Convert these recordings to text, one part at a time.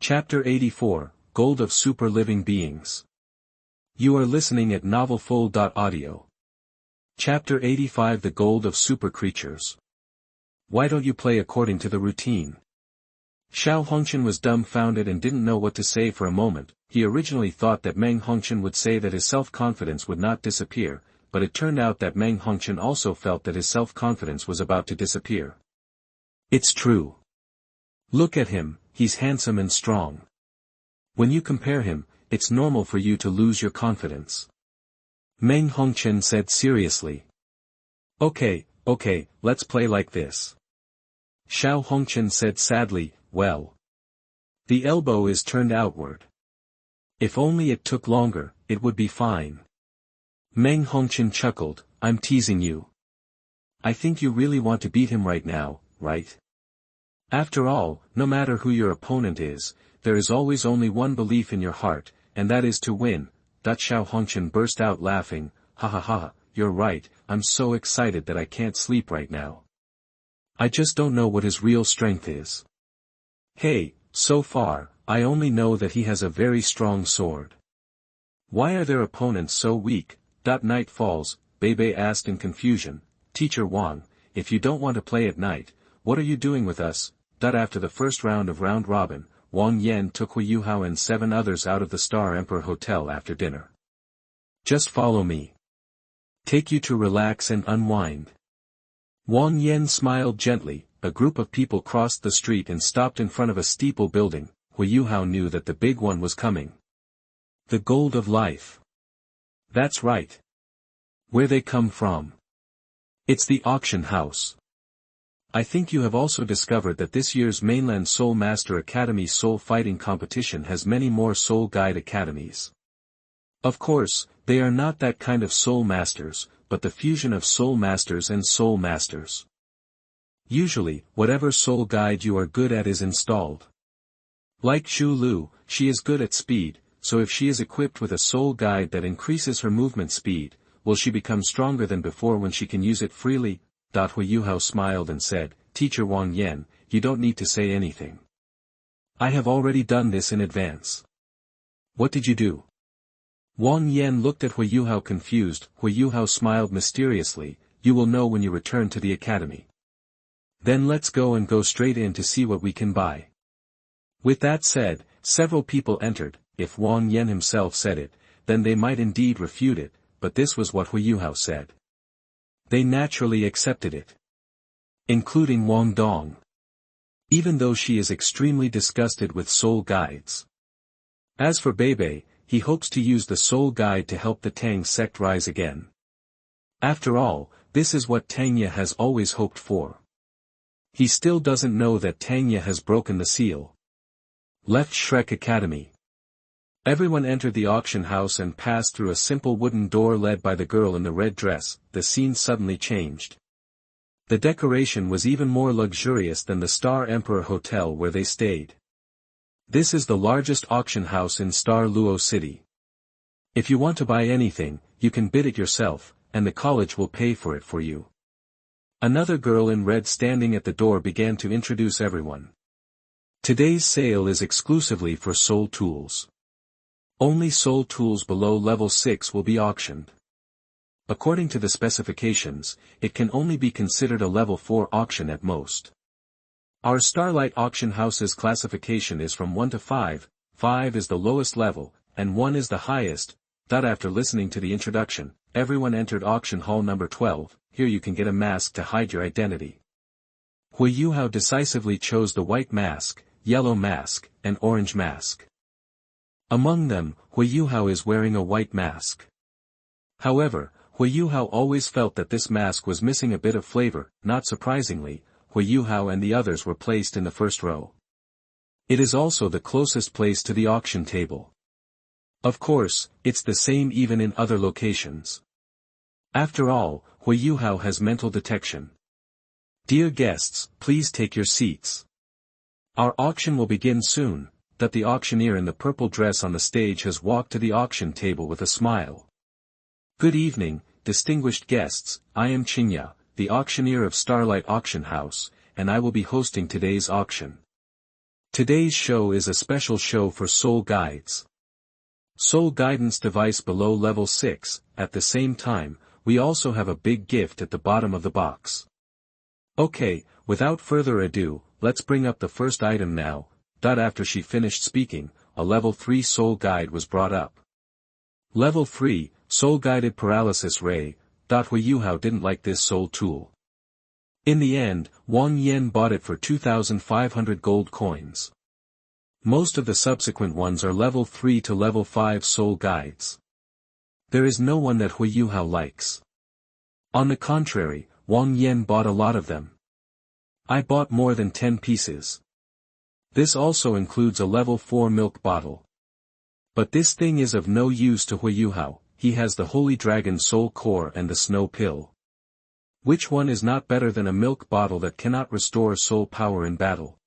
Chapter 84, Gold of Super Living Beings. You are listening at novelfull.audio. Chapter 85, The Gold of Super Creatures. Why don't you play according to the routine? Xiao Hongqian was dumbfounded and didn't know what to say for a moment. He originally thought that Meng Hongqian would say that his self-confidence would not disappear, but it turned out that Meng Hongqian also felt that his self-confidence was about to disappear. It's true. Look at him, he's handsome and strong. When you compare him, it's normal for you to lose your confidence. Meng Hongqian said seriously. Okay, let's play like this. Xiao Hongqian said sadly, well. The elbow is turned outward. If only it took longer, it would be fine. Meng Hongqian chuckled, I'm teasing you. I think you really want to beat him right now, right? After all, no matter who your opponent is, there is always only one belief in your heart, and that is to win. Xiao Hongqian burst out laughing, ha ha ha, you're right, I'm so excited that I can't sleep right now. I just don't know what his real strength is. Hey, so far, I only know that he has a very strong sword. Why are their opponents so weak? Night falls, Bebe asked in confusion. Teacher Wang, if you don't want to play at night, what are you doing with us? After the first round of round robin, Wang Yan took Huo Yuhao and 7 others out of the Star Emperor Hotel after dinner. Just follow me. Take you to relax and unwind. Wang Yan smiled gently. A group of people crossed the street and stopped in front of a steeple building. Huo Yuhao knew that the big one was coming. The gold of life. That's right. Where they come from? It's the auction house. I think you have also discovered that this year's Mainland Soul Master Academy Soul Fighting Competition has many more Soul Guide Academies. Of course, they are not that kind of Soul Masters, but the fusion of Soul Masters and Soul Masters. Usually, whatever Soul Guide you are good at is installed. Like Zhu Lu, she is good at speed, so if she is equipped with a Soul Guide that increases her movement speed, will she become stronger than before when she can use it freely? Huo Yuhao smiled and said, Teacher Wang Yan, you don't need to say anything. I have already done this in advance. What did you do? Wang Yan looked at Huo Yuhao confused. Huo Yuhao smiled mysteriously, you will know when you return to the academy. Then let's go straight in to see what we can buy. With that said, several people entered. If Wang Yan himself said it, then they might indeed refute it, but this was what Huo Yuhao said. They naturally accepted it. Including Wang Dong. Even though she is extremely disgusted with soul guides. As for Bebe, he hopes to use the soul guide to help the Tang sect rise again. After all, this is what Tangya has always hoped for. He still doesn't know that Tangya has broken the seal. Left Shrek Academy. Everyone entered the auction house and passed through a simple wooden door led by the girl in the red dress. The scene suddenly changed. The decoration was even more luxurious than the Star Emperor Hotel where they stayed. This is the largest auction house in Star Luo City. If you want to buy anything, you can bid it yourself, and the college will pay for it for you. Another girl in red standing at the door began to introduce everyone. Today's sale is exclusively for soul tools. Only soul tools below level 6 will be auctioned. According to the specifications, it can only be considered a level 4 auction at most. Our Starlight Auction House's classification is from 1 to 5, 5 is the lowest level, and 1 is the highest. After listening to the introduction, everyone entered auction hall number 12, here you can get a mask to hide your identity. Huo Yuhao decisively chose the white mask, yellow mask, and orange mask. Among them, Huo Yuhao is wearing a white mask. However, Huo Yuhao always felt that this mask was missing a bit of flavor. Not surprisingly, Huo Yuhao and the others were placed in the first row. It is also the closest place to the auction table. Of course, it's the same even in other locations. After all, Huo Yuhao has mental detection. Dear guests, please take your seats. Our auction will begin soon. The auctioneer in the purple dress on the stage has walked to the auction table with a smile. Good evening, distinguished guests, I am Qinya, the auctioneer of Starlight Auction House, and I will be hosting today's auction. Today's show is a special show for soul guides. Soul guidance device below level 6, at the same time, we also have a big gift at the bottom of the box. Okay, without further ado, let's bring up the first item now. After she finished speaking, a level 3 soul guide was brought up. Level 3, soul guided paralysis ray. Huo Yuhao didn't like this soul tool. In the end, Wang Yen bought it for 2,500 gold coins. Most of the subsequent ones are level 3 to level 5 soul guides. There is no one that Huo Yuhao likes. On the contrary, Wang Yen bought a lot of them. I bought more than 10 pieces. This also includes a level 4 milk bottle. But this thing is of no use to Huo Yuhao. He has the Holy Dragon Soul Core and the Snow Pill. Which one is not better than a milk bottle that cannot restore soul power in battle?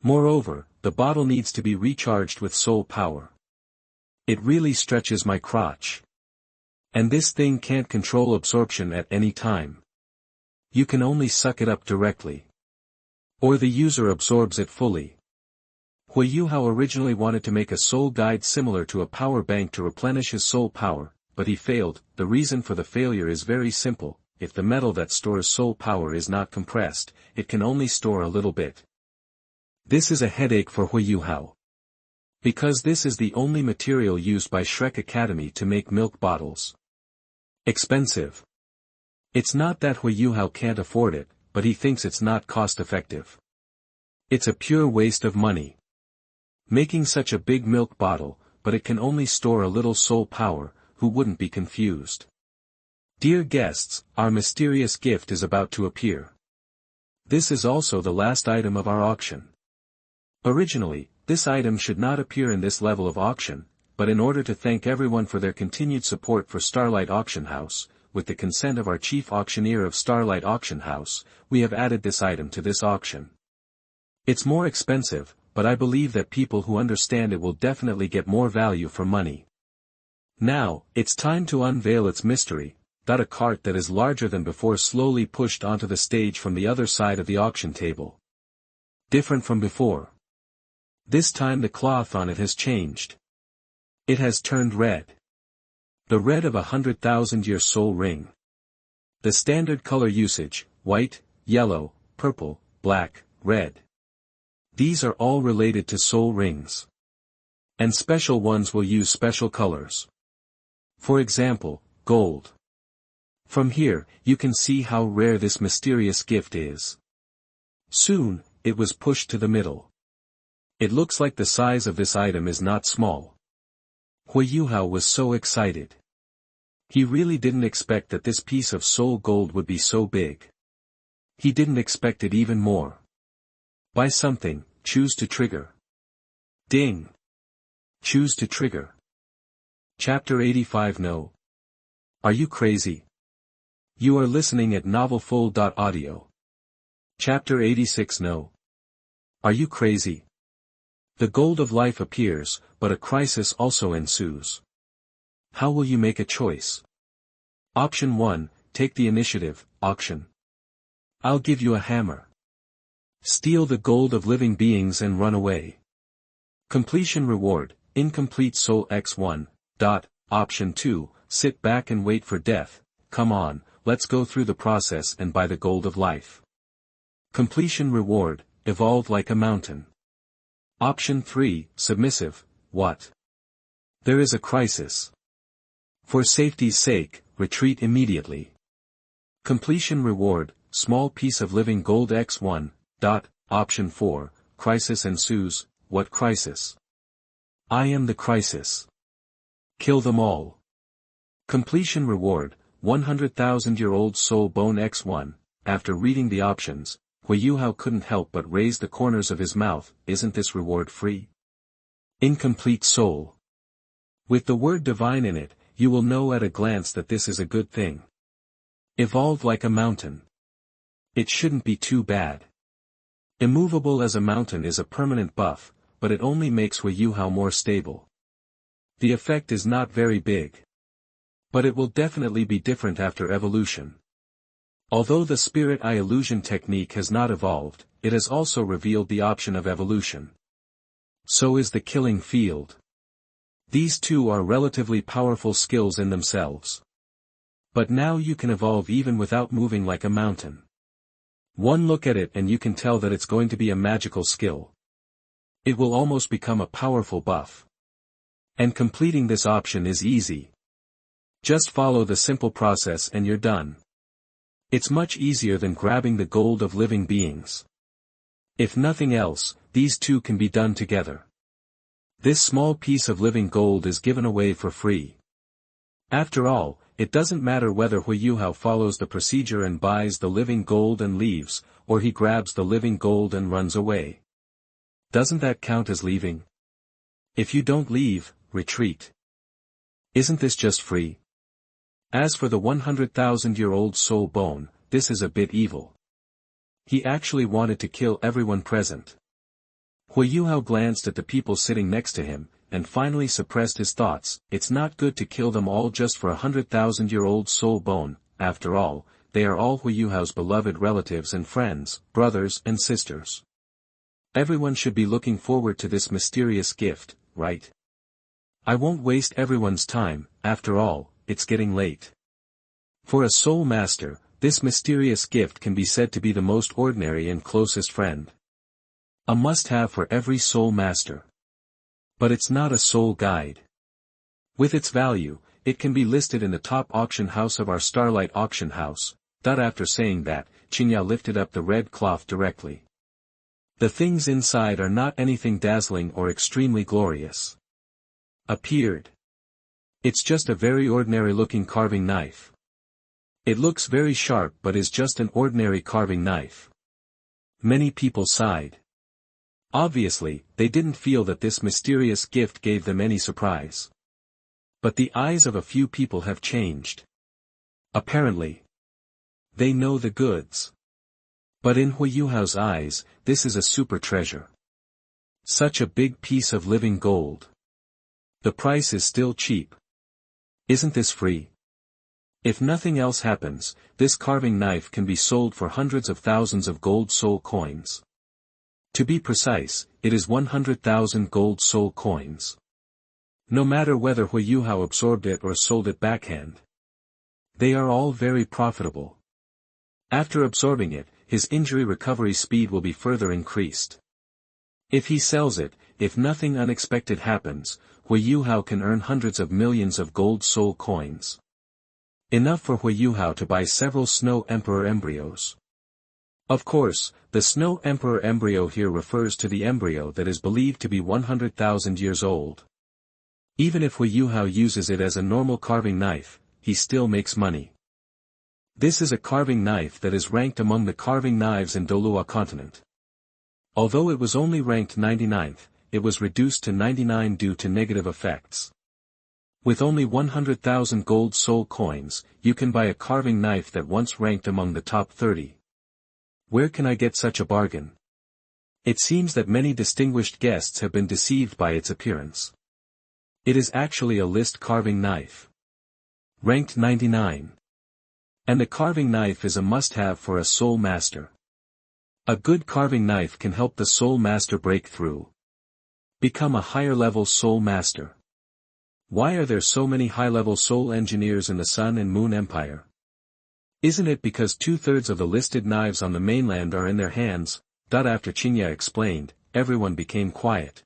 Moreover, the bottle needs to be recharged with soul power. It really stretches my crotch. And this thing can't control absorption at any time. You can only suck it up directly. Or the user absorbs it fully. Huo Yuhao originally wanted to make a soul guide similar to a power bank to replenish his soul power, but he failed. The reason for the failure is very simple: if the metal that stores soul power is not compressed, it can only store a little bit. This is a headache for Huo Yuhao. Because this is the only material used by Shrek Academy to make milk bottles. Expensive. It's not that Huo Yuhao can't afford it, but he thinks it's not cost-effective. It's a pure waste of money. Making such a big milk bottle, but it can only store a little soul power, who wouldn't be confused? Dear guests, our mysterious gift is about to appear. This is also the last item of our auction. Originally, this item should not appear in this level of auction, but in order to thank everyone for their continued support for Starlight Auction House, with the consent of our chief auctioneer of Starlight Auction House, we have added this item to this auction. It's more expensive, but I believe that people who understand it will definitely get more value for money. Now, it's time to unveil its mystery. A cart that is larger than before slowly pushed onto the stage from the other side of the auction table. Different from before. This time the cloth on it has changed. It has turned red. The red of 100,000-year soul ring. The standard color usage: white, yellow, purple, black, red. These are all related to soul rings. And special ones will use special colors. For example, gold. From here, you can see how rare this mysterious gift is. Soon, it was pushed to the middle. It looks like the size of this item is not small. Huo Yuhao was so excited. He really didn't expect that this piece of soul gold would be so big. He didn't expect it even more. Buy something, choose to trigger. Ding! Choose to trigger. Chapter 85. No. Are you crazy? You are listening at NovelFull.audio. Chapter 86. No. Are you crazy? The gold of life appears, but a crisis also ensues. How will you make a choice? Option 1, take the initiative. Auction. I'll give you a hammer. Steal the gold of living beings and run away. Completion reward, incomplete soul X1. Option 2, sit back and wait for death. Come on, let's go through the process and buy the gold of life. Completion reward, evolve like a mountain. Option 3, submissive. What? There is a crisis. For safety's sake, retreat immediately. Completion reward, small piece of living gold X1. Option 4, crisis ensues. What crisis? I am the crisis. Kill them all. Completion reward, 100,000-year-old soul bone X1. After reading the options, Huo Yuhao couldn't help but raise the corners of his mouth. Isn't this reward free? Incomplete soul. With the word divine in it, you will know at a glance that this is a good thing. Evolve like a mountain. It shouldn't be too bad. Immovable as a mountain is a permanent buff, but it only makes Huo Yuhao more stable. The effect is not very big. But it will definitely be different after evolution. Although the spirit eye illusion technique has not evolved, it has also revealed the option of evolution. So is the killing field. These two are relatively powerful skills in themselves. But now you can evolve even without moving like a mountain. One look at it and you can tell that it's going to be a magical skill. It will almost become a powerful buff. And completing this option is easy. Just follow the simple process and you're done. It's much easier than grabbing the gold of living beings. If nothing else, these two can be done together. This small piece of living gold is given away for free. After all, it doesn't matter whether Huo Yuhao follows the procedure and buys the living gold and leaves, or he grabs the living gold and runs away. Doesn't that count as leaving? If you don't leave, retreat. Isn't this just free? As for the 100,000-year-old soul bone, this is a bit evil. He actually wanted to kill everyone present. Huo Yuhao glanced at the people sitting next to him, and finally suppressed his thoughts. It's not good to kill them all just for 100,000-year-old soul bone. After all, they are all Huo Yuhao's beloved relatives and friends, brothers and sisters. Everyone should be looking forward to this mysterious gift, right? I won't waste everyone's time, after all, it's getting late. For a soul master, this mysterious gift can be said to be the most ordinary and closest friend. A must-have for every soul master. But it's not a soul guide. With its value, it can be listed in the top auction house of our Starlight auction house. After saying that, Qinya lifted up the red cloth directly. The things inside are not anything dazzling or extremely glorious. Appeared. It's just a very ordinary-looking carving knife. It looks very sharp but is just an ordinary carving knife. Many people sighed. Obviously, they didn't feel that this mysterious gift gave them any surprise. But the eyes of a few people have changed. Apparently. They know the goods. But in Huo Yuhao's eyes, this is a super treasure. Such a big piece of living gold. The price is still cheap. Isn't this free? If nothing else happens, this carving knife can be sold for hundreds of thousands of gold soul coins. To be precise, it is 100,000 gold soul coins. No matter whether Huo Yuhao absorbed it or sold it backhand. They are all very profitable. After absorbing it, his injury recovery speed will be further increased. If he sells it, if nothing unexpected happens, Huo Yuhao can earn hundreds of millions of gold soul coins. Enough for Huo Yuhao to buy several Snow Emperor embryos. Of course, the Snow Emperor embryo here refers to the embryo that is believed to be 100,000 years old. Even if Huo Yuhao uses it as a normal carving knife, he still makes money. This is a carving knife that is ranked among the carving knives in Douluo continent. Although it was only ranked 99th, it was reduced to 99 due to negative effects. With only 100,000 gold soul coins, you can buy a carving knife that once ranked among the top 30. Where can I get such a bargain? It seems that many distinguished guests have been deceived by its appearance. It is actually a list carving knife. Ranked 99. And the carving knife is a must-have for a soul master. A good carving knife can help the soul master break through. Become a higher-level soul master. Why are there so many high-level soul engineers in the Sun and Moon Empire? Isn't it because 2/3 of the listed knives on the mainland are in their hands? After Qinya explained, everyone became quiet.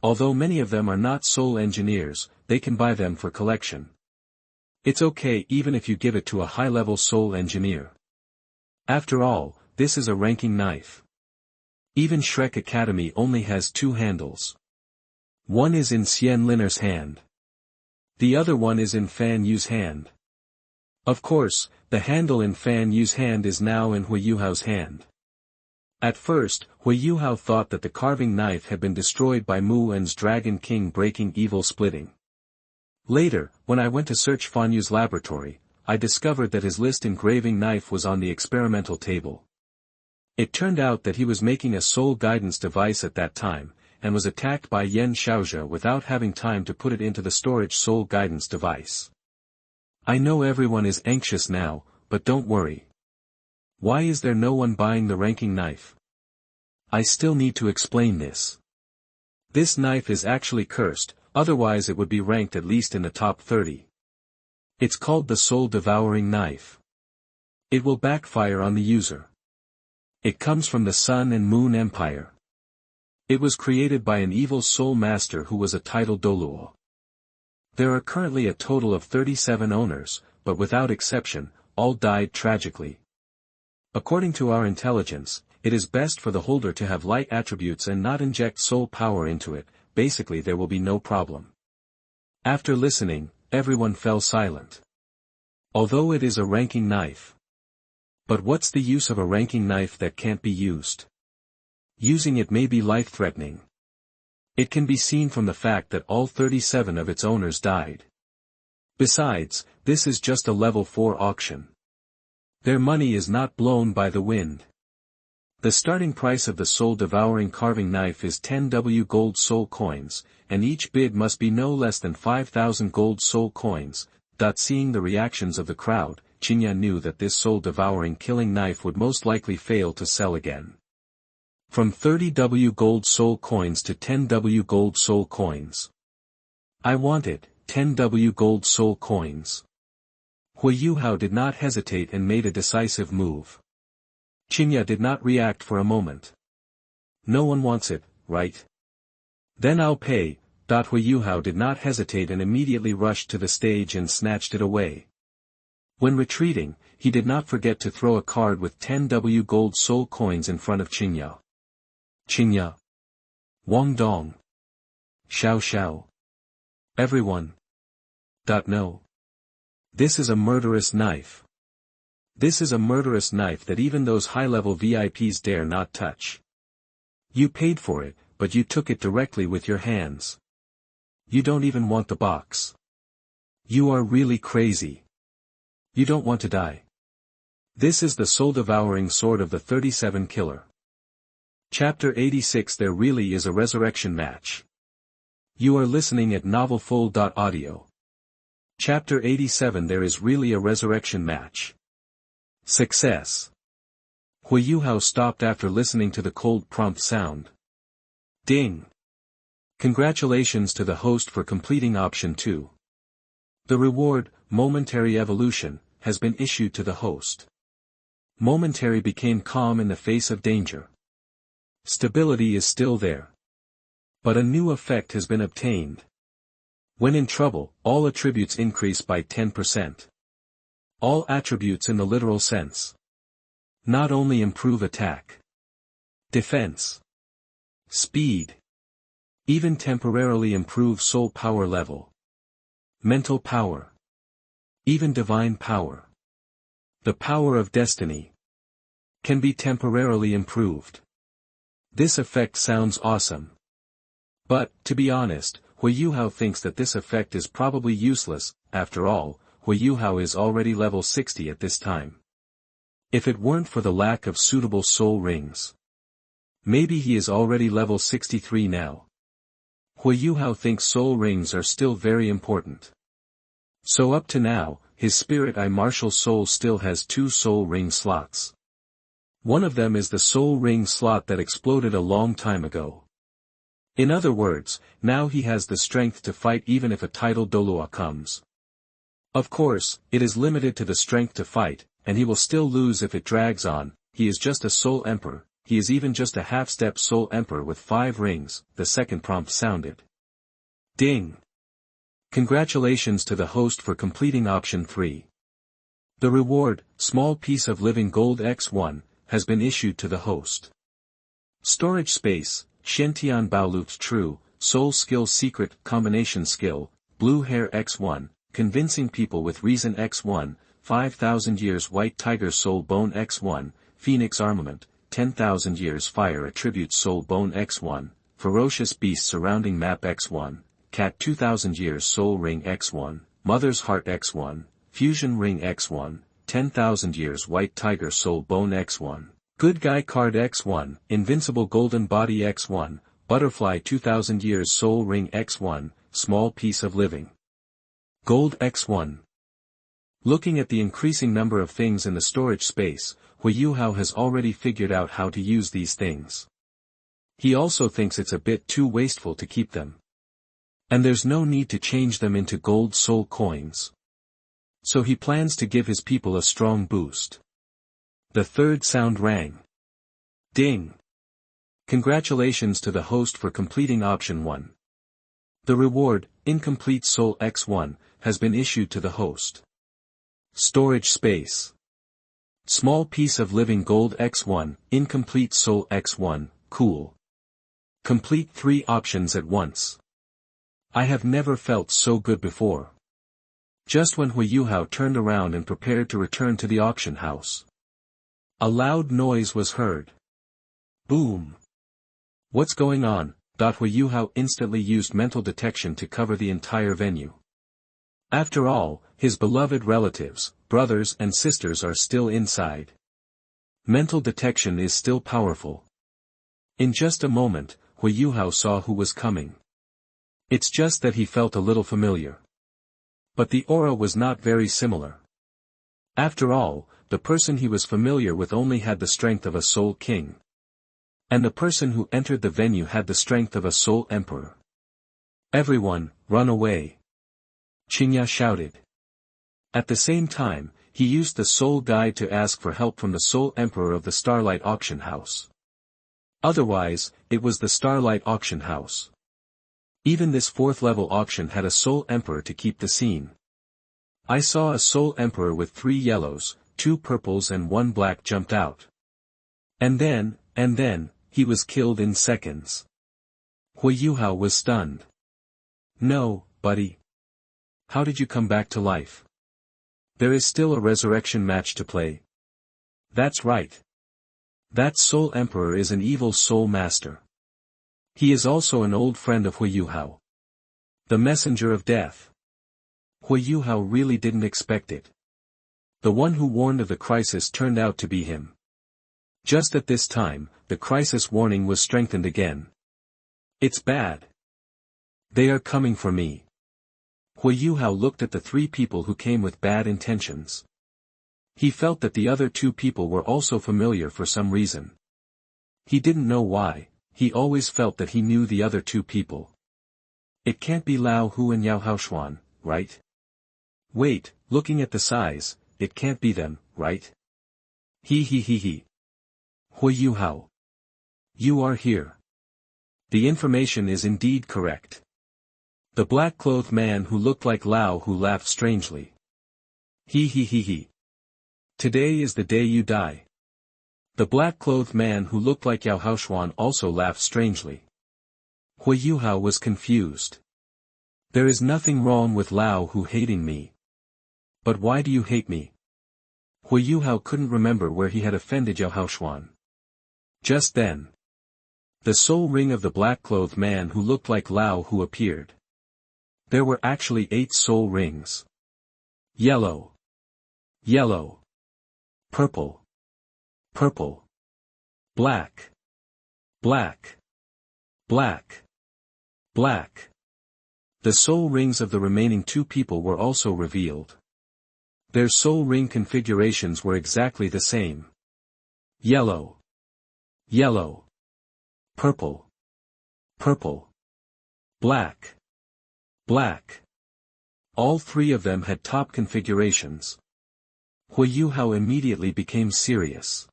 Although many of them are not soul engineers, they can buy them for collection. It's okay even if you give it to a high-level soul engineer. After all, this is a ranking knife. Even Shrek Academy only has 2 handles. One is in Xian Linner's hand. The other one is in Fan Yu's hand. Of course, the handle in Fan Yu's hand is now in Huo Yuhao's hand. At first, Huo Yuhao thought that the carving knife had been destroyed by Mu En's Dragon King breaking evil splitting. Later, when I went to search Fan Yu's laboratory, I discovered that his list engraving knife was on the experimental table. It turned out that he was making a soul guidance device at that time, and was attacked by Yen Xiaoxiao without having time to put it into the storage soul guidance device. I know everyone is anxious now, but don't worry. Why is there no one buying the ranking knife? I still need to explain this. This knife is actually cursed, otherwise it would be ranked at least in the top 30. It's called the soul-devouring knife. It will backfire on the user. It comes from the Sun and Moon Empire. It was created by an evil soul master who was a titled Douluo. There are currently a total of 37 owners, but without exception, all died tragically. According to our intelligence, it is best for the holder to have light attributes and not inject soul power into it, basically there will be no problem. After listening, everyone fell silent. Although it is a ranking knife. But what's the use of a ranking knife that can't be used? Using it may be life-threatening. It can be seen from the fact that all 37 of its owners died. Besides, this is just a level 4 auction. Their money is not blown by the wind. The starting price of the soul-devouring carving knife is 10W gold soul coins, and each bid must be no less than 5,000 gold soul coins. Seeing the reactions of the crowd, Qinya knew that this soul-devouring killing knife would most likely fail to sell again. From 30W gold soul coins to 10W gold soul coins. I want it, 10W gold soul coins. Huo Yuhao did not hesitate and made a decisive move. Qinya did not react for a moment. No one wants it, right? Then I'll pay. Huo Yuhao did not hesitate and immediately rushed to the stage and snatched it away. When retreating, he did not forget to throw a card with 10W gold soul coins in front of Qinya. Qinya. Wang Dong. Xiao Xiao. Everyone. No. This is a murderous knife. This is a murderous knife that even those high-level VIPs dare not touch. You paid for it, but you took it directly with your hands. You don't even want the box. You are really crazy. You don't want to die. This is the soul-devouring sword of the 37 killer. Chapter 86. There really is a resurrection match. You are listening at NovelFull.audio. Chapter 87. There is really a resurrection match. Success. Huo Yuhao stopped after listening to the cold prompt sound. Ding. Congratulations to the host for completing option 2. The reward, Momentary Evolution, has been issued to the host. Momentary became calm in the face of danger. Stability is still there. But a new effect has been obtained. When in trouble, all attributes increase by 10%. All attributes in the literal sense. Not only improve attack, defense, speed, even temporarily improve soul power level, mental power, even divine power. The power of destiny can be temporarily improved. This effect sounds awesome. But, to be honest, Huo Yuhao thinks that this effect is probably useless. After all, Huo Yuhao is already level 60 at this time. If it weren't for the lack of suitable soul rings. Maybe he is already level 63 now. Huo Yuhao thinks soul rings are still very important. So up to now, his Spirit Eye Martial Soul still has 2 soul ring slots. One of them is the soul ring slot that exploded a long time ago. In other words, now he has the strength to fight even if a titled Douluo comes. Of course, it is limited to the strength to fight, and he will still lose if it drags on. He is just a soul emperor, he is even just a half-step soul emperor with 5 rings. The second prompt sounded. Ding! Congratulations to the host for completing option 3. The reward, Small Piece of Living Gold X1, has been issued to the host. Storage space, Xiantian Baolu's True, Soul Skill Secret Combination Skill, Blue Hair X1, Convincing People with Reason X1, 5,000 Years White Tiger Soul Bone X1, Phoenix Armament, 10,000 Years Fire Attribute Soul Bone X1, Ferocious Beast Surrounding Map X1, Cat 2000 Years Soul Ring X1, Mother's Heart X1, Fusion Ring X1, 10,000 Years White Tiger Soul Bone X1, Good Guy Card X1, Invincible Golden Body X1, Butterfly 2000 Years Soul Ring X1, Small Piece of Living Gold X1. Looking at the increasing number of things in the storage space, Huo Yuhao has already figured out how to use these things. He also thinks it's a bit too wasteful to keep them. And there's no need to change them into gold soul coins. So he plans to give his people a strong boost. The third sound rang. Ding! Congratulations to the host for completing option 1. The reward, Incomplete Soul X1, has been issued to the host. Storage space. Small piece of living gold X1, Incomplete Soul X1, cool. Complete 3 options at once. I have never felt so good before. Just when Huo Yuhao turned around and prepared to return to the auction house, a loud noise was heard. Boom! What's going on? Huo Yuhao instantly used mental detection to cover the entire venue. After all, his beloved relatives, brothers and sisters are still inside. Mental detection is still powerful. In just a moment, Huo Yuhao saw who was coming. It's just that he felt a little familiar. But the aura was not very similar. After all, the person he was familiar with only had the strength of a soul king. And the person who entered the venue had the strength of a soul emperor. Everyone, run away! Qingya shouted. At the same time, he used the soul guide to ask for help from the soul emperor of the Starlight Auction House. Otherwise, it was the Starlight Auction House. Even this 4th level auction had a soul emperor to keep the scene. I saw a soul emperor with 3 yellows, 2 purples and 1 black jumped out. And then, he was killed in seconds. Huo Yuhao was stunned. No, buddy. How did you come back to life? There is still a resurrection match to play. That's right. That soul emperor is an evil soul master. He is also an old friend of Huo Yuhao. The messenger of death. Huo Yuhao really didn't expect it. The one who warned of the crisis turned out to be him. Just at this time, the crisis warning was strengthened again. It's bad. They are coming for me. Huo Yuhao looked at the 3 people who came with bad intentions. He felt that the other 2 people were also familiar for some reason. He didn't know why, he always felt that he knew the other 2 people. It can't be Lao Hu and Yao Haoshuan, right? Wait, looking at the size, it can't be them, right? He. Huo Yuhao. You are here. The information is indeed correct. The black-clothed man who looked like Lao Hu laughed strangely. He. Today is the day you die. The black-clothed man who looked like Yao Haoshuan also laughed strangely. Huo Yuhao was confused. There is nothing wrong with Lao Hu hating me. But why do you hate me? Huo Yuhao couldn't remember where he had offended Yao Haoshuan. Just then, the soul ring of the black-clothed man who looked like Lao Hu appeared. There were actually 8 soul rings. Yellow. Purple. Black. The soul rings of the remaining 2 people were also revealed. Their soul ring configurations were exactly the same. Yellow. Purple. Black. All 3 of them had top configurations. Huo Yuhao immediately became serious.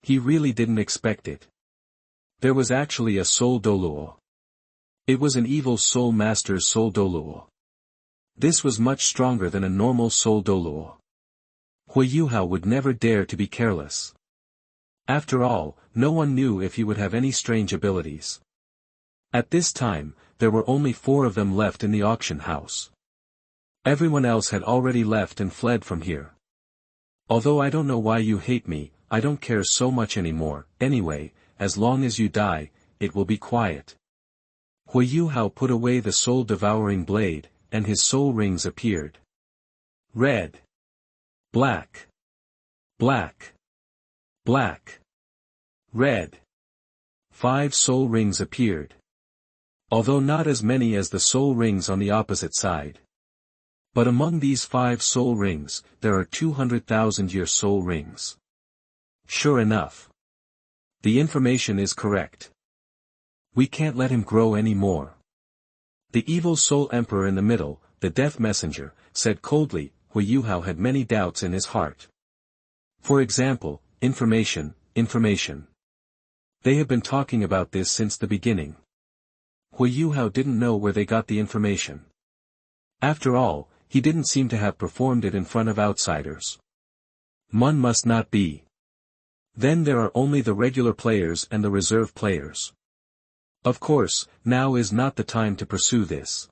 He really didn't expect it. There was actually a soul Douluo. It was an evil soul master's soul Douluo. This was much stronger than a normal soul Douluo. Huo Yuhao would never dare to be careless. After all, no one knew if he would have any strange abilities. At this time, there were only 4 of them left in the auction house. Everyone else had already left and fled from here. Although I don't know why you hate me, I don't care so much anymore. Anyway, as long as you die, it will be quiet. Huo Yuhao put away the soul-devouring blade, and his soul rings appeared. Red. Black. Red. 5 soul rings appeared. Although not as many as the soul rings on the opposite side. But among these 5 soul rings, there are 200,000-year soul rings. Sure enough. The information is correct. We can't let him grow any more. The evil soul emperor in the middle, the death messenger, said coldly. Huo Yuhao had many doubts in his heart. For example, information. They have been talking about this since the beginning. Huo Yuhao didn't know where they got the information. After all, he didn't seem to have performed it in front of outsiders. Mun must not be. Then there are only the regular players and the reserve players. Of course, now is not the time to pursue this.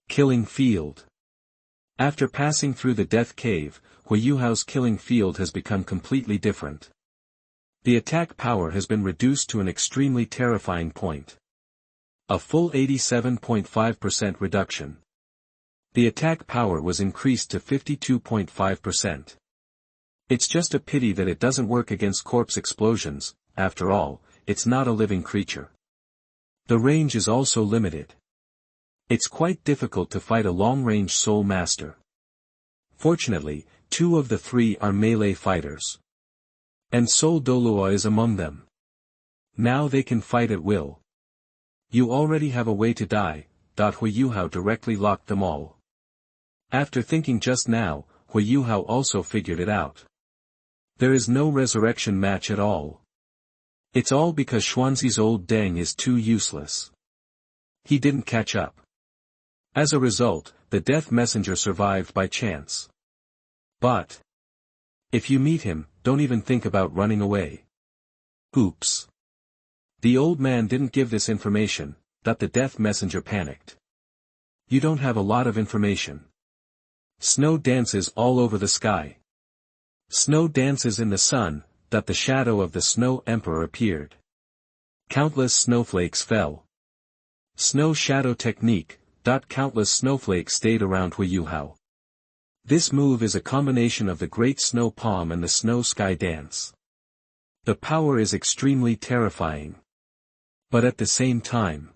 Killing field. After passing through the death cave, Huo Yuhao's killing field has become completely different. The attack power has been reduced to an extremely terrifying point. A full 87.5% reduction. The attack power was increased to 52.5%. It's just a pity that it doesn't work against corpse explosions. After all, it's not a living creature. The range is also limited. It's quite difficult to fight a long-range soul master. Fortunately, 2 of the 3 are melee fighters. And Soul Douluo is among them. Now they can fight at will. You already have a way to die. Huo Yuhao directly locked them all. After thinking just now, Huo Yuhao also figured it out. There is no resurrection match at all. It's all because Xuanzi's old Deng is too useless. He didn't catch up. As a result, the death messenger survived by chance. But if you meet him, don't even think about running away. Oops. The old man didn't give this information. That the death messenger panicked. You don't have a lot of information. Snow dances all over the sky. Snow dances in the sun. That the shadow of the snow emperor appeared. Countless snowflakes fell. Snow shadow technique. Countless snowflakes stayed around Huo Yuhao. This move is a combination of the great snow palm and the snow sky dance. The power is extremely terrifying. But at the same time,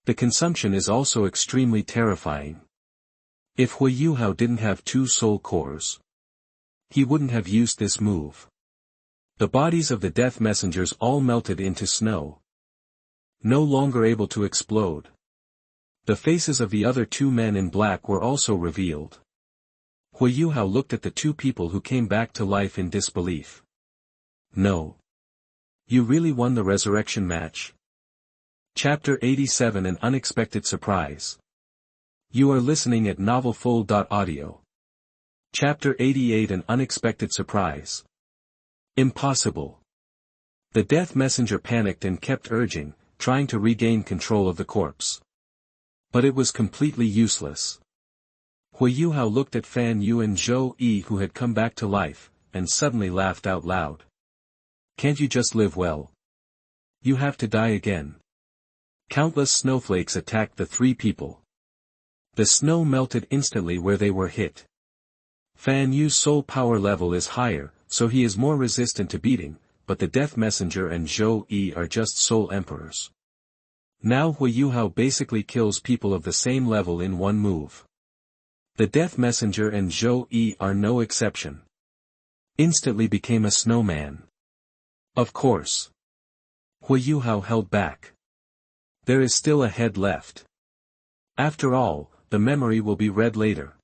the consumption is also extremely terrifying. If Huo Yuhao didn't have 2 soul cores, he wouldn't have used this move. The bodies of the death messengers all melted into snow. No longer able to explode. The faces of the other 2 men in black were also revealed. Huo Yuhao looked at the 2 people who came back to life in disbelief. No. You really won the resurrection match? Chapter 87 An Unexpected Surprise. You are listening at NovelFull.audio. Chapter 88 An Unexpected Surprise. Impossible. The death messenger panicked and kept urging, trying to regain control of the corpse. But it was completely useless. Huo Yuhao looked at Fan Yu and Zhou Yi who had come back to life, and suddenly laughed out loud. Can't you just live well? You have to die again. Countless snowflakes attacked the 3 people. The snow melted instantly where they were hit. Fan Yu's soul power level is higher, so he is more resistant to beating, but the death messenger and Zhou Yi are just soul emperors. Now Huo Yuhao basically kills people of the same level in one move. The death messenger and Zhou Yi are no exception. Instantly became a snowman. Of course. Huo Yuhao held back. There is still a head left. After all, the memory will be read later.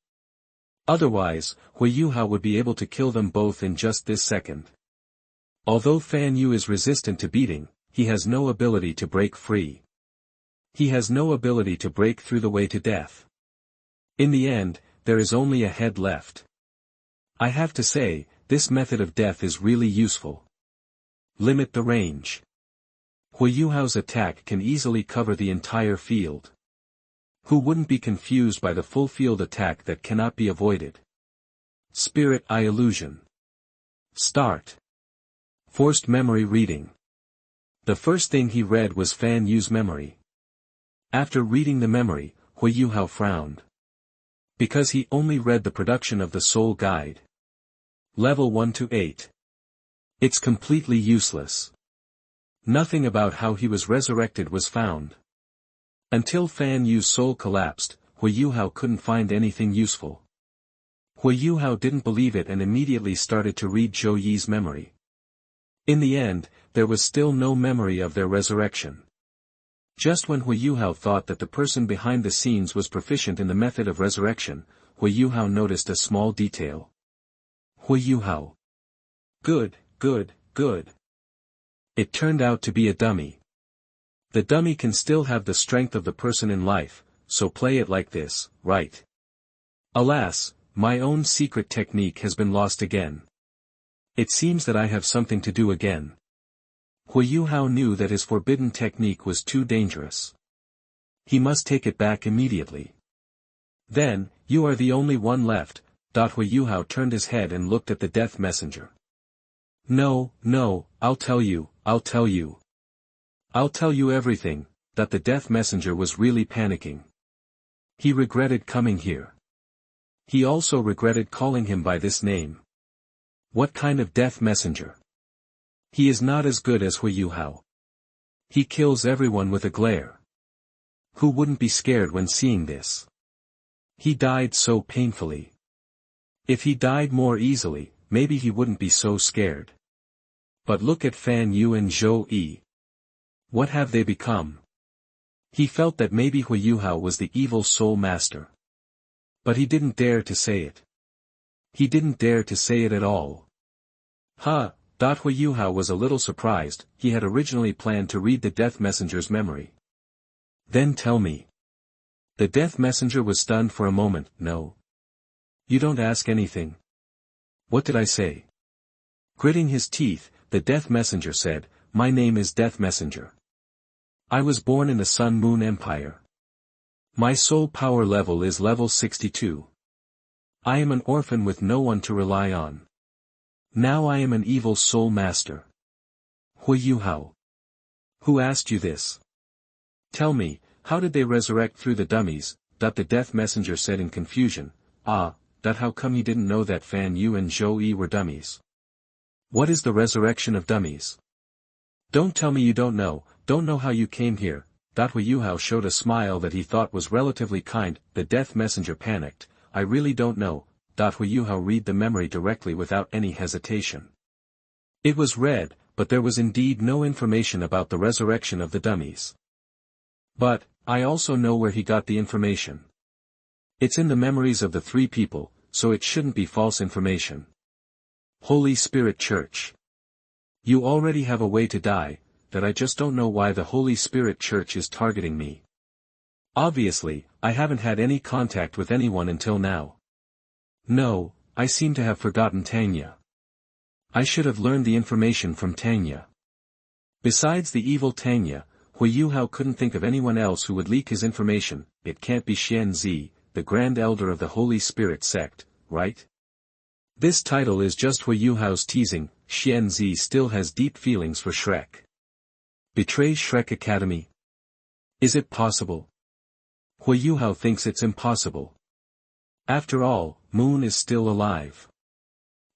Otherwise, Huo Yuhao would be able to kill them both in just this second. Although Fan Yu is resistant to beating, he has no ability to break free. He has no ability to break through the way to death. In the end, there is only a head left. I have to say, this method of death is really useful. Limit the range. Huo Yuhao's attack can easily cover the entire field. Who wouldn't be confused by the full field attack that cannot be avoided? Spirit Eye Illusion. Start. Forced memory reading. The first thing he read was Fan Yu's memory. After reading the memory, Huo Yuhao frowned. Because he only read the production of the Soul Guide. Level 1 to 8. It's completely useless. Nothing about how he was resurrected was found. Until Fan Yu's soul collapsed, Huo Yuhao couldn't find anything useful. Huo Yuhao didn't believe it and immediately started to read Zhou Yi's memory. In the end, there was still no memory of their resurrection. Just when Huo Yuhao thought that the person behind the scenes was proficient in the method of resurrection, Huo Yuhao noticed a small detail. Huo Yuhao. Good, good, good. It turned out to be a dummy. The dummy can still have the strength of the person in life, so play it like this, right? Alas, my own secret technique has been lost again. It seems that I have something to do again. Huo Yuhao knew that his forbidden technique was too dangerous. He must take it back immediately. Then, you are the only one left. Huo Yuhao turned his head and looked at the death messenger. No, no, I'll tell you. I'll tell you everything. That the death messenger was really panicking. He regretted coming here. He also regretted calling him by this name. What kind of death messenger? He is not as good as Huo Yuhao. He kills everyone with a glare. Who wouldn't be scared when seeing this? He died so painfully. If he died more easily, maybe he wouldn't be so scared. But look at Fan Yu and Zhou Yi. What have they become? He felt that maybe Huo Yuhao was the evil soul master. But he didn't dare to say it. He didn't dare to say it at all. Huo Yuhao was a little surprised. He had originally planned to read the death messenger's memory. Then tell me. The death messenger was stunned for a moment. No. You don't ask anything. What did I say? Gritting his teeth, the death messenger said, my name is Death Messenger. I was born in the Sun Moon Empire. My soul power level is level 62. I am an orphan with no one to rely on. Now I am an evil soul master. Huo Yuhao. Who asked you this? Tell me, how did they resurrect through the dummies? The death messenger said in confusion. How come you didn't know that Fan Yu and Zhou Yi were dummies? What is the resurrection of dummies? Don't tell me you don't know how you came here. Huo Yuhao showed a smile that he thought was relatively kind. The death messenger panicked. I really don't know. Huo Yuhao read the memory directly without any hesitation. It was read, but there was indeed no information about the resurrection of the dummies. But, I also know where he got the information. It's in the memories of the three people, so it shouldn't be false information. Holy Spirit Church. You already have a way to die, that I just don't know why the Holy Spirit Church is targeting me. Obviously, I haven't had any contact with anyone until now. No, I seem to have forgotten Tanya. I should have learned the information from Tanya. Besides the evil Tanya, Huo Yuhao couldn't think of anyone else who would leak his information. It can't be Xian Zi, the Grand Elder of the Holy Spirit sect, right? This title is just Huo Yuhao's teasing. Xian Zi still has deep feelings for Shrek. Betray Shrek Academy? Is it possible? Huo Yuhao thinks it's impossible. After all, Moon is still alive.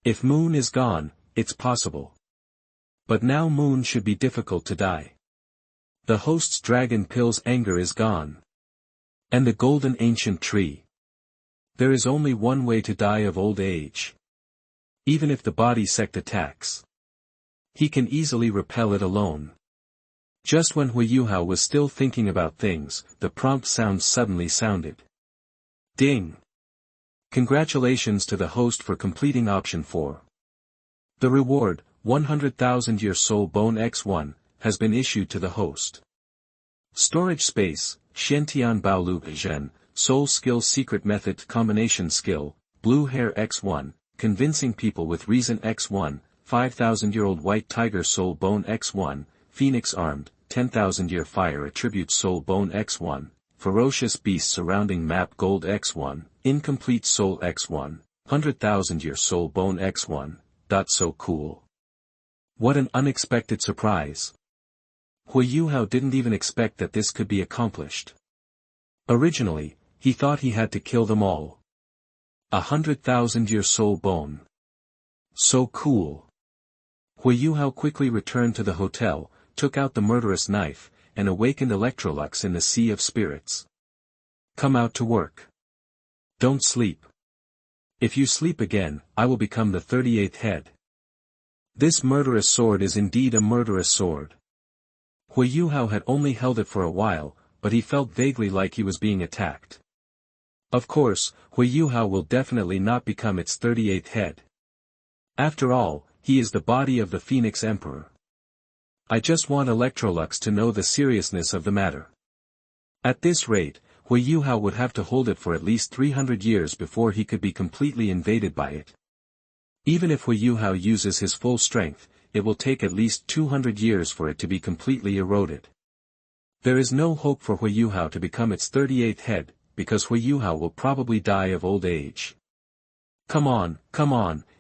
If Moon is gone, it's possible. But now Moon should be difficult to die. The host's dragon pill's anger is gone. And the golden ancient tree. There is only one way to die of old age. Even if the body sect attacks, he can easily repel it alone. Just when Huo Yuhao was still thinking about things, the prompt sound suddenly sounded. Ding! Congratulations to the host for completing option 4. The reward, 100,000 Year Soul Bone X1, has been issued to the host. Storage space, Xiantian Baolu Zhen, Soul Skill Secret Method Combination Skill, Blue Hair X1, Convincing People with Reason X1, 5,000-year-old White Tiger Soul Bone X1, Phoenix Armed, 10,000-year Fire Attribute Soul Bone X1, Ferocious Beast Surrounding Map Gold X1, Incomplete Soul X1, 100,000-year Soul Bone X1. So cool. What an unexpected surprise. Huo Yuhao didn't even expect that this could be accomplished. Originally, he thought he had to kill them all. 100,000-year soul bone. So cool. Huo Yuhao quickly returned to the hotel, took out the murderous knife, and awakened Electrolux in the Sea of Spirits. Come out to work. Don't sleep. If you sleep again, I will become the 38th head. This murderous sword is indeed a murderous sword. Huo Yuhao had only held it for a while, but he felt vaguely like he was being attacked. Of course, Huo Yuhao will definitely not become its 38th head. After all, he is the body of the Phoenix Emperor. I just want Electrolux to know the seriousness of the matter. At this rate, Huo Yuhao would have to hold it for at least 300 years before he could be completely invaded by it. Even if Huo Yuhao uses his full strength, it will take at least 200 years for it to be completely eroded. There is no hope for Huo Yuhao to become its 38th head, because Huo Yuhao will probably die of old age. Come on,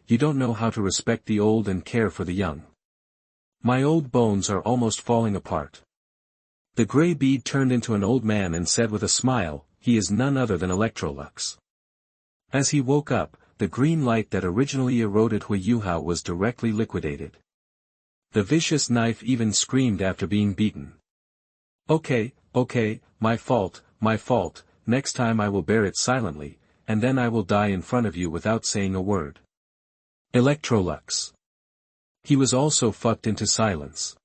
you don't know how to respect the old and care for the young. My old bones are almost falling apart. The gray bead turned into an old man and said with a smile, he is none other than Electrolux. As he woke up, the green light that originally eroded Huo Yuhao was directly liquidated. The vicious knife even screamed after being beaten. Okay, my fault, next time I will bear it silently, and then I will die in front of you without saying a word. Electrolux. He was also fucked into silence.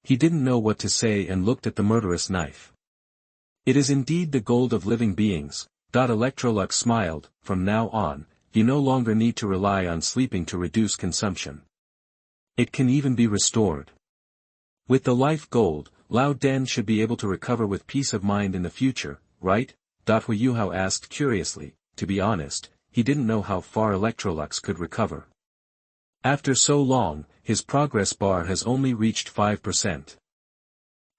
He didn't know what to say and looked at the murderous knife. It is indeed the gold of living beings. Electrolux smiled. From now on, you no longer need to rely on sleeping to reduce consumption. It can even be restored. With the life gold, Lao Den should be able to recover with peace of mind in the future, right? Huo Yuhao asked curiously. To be honest, he didn't know how far Electrolux could recover. After so long, his progress bar has only reached 5%.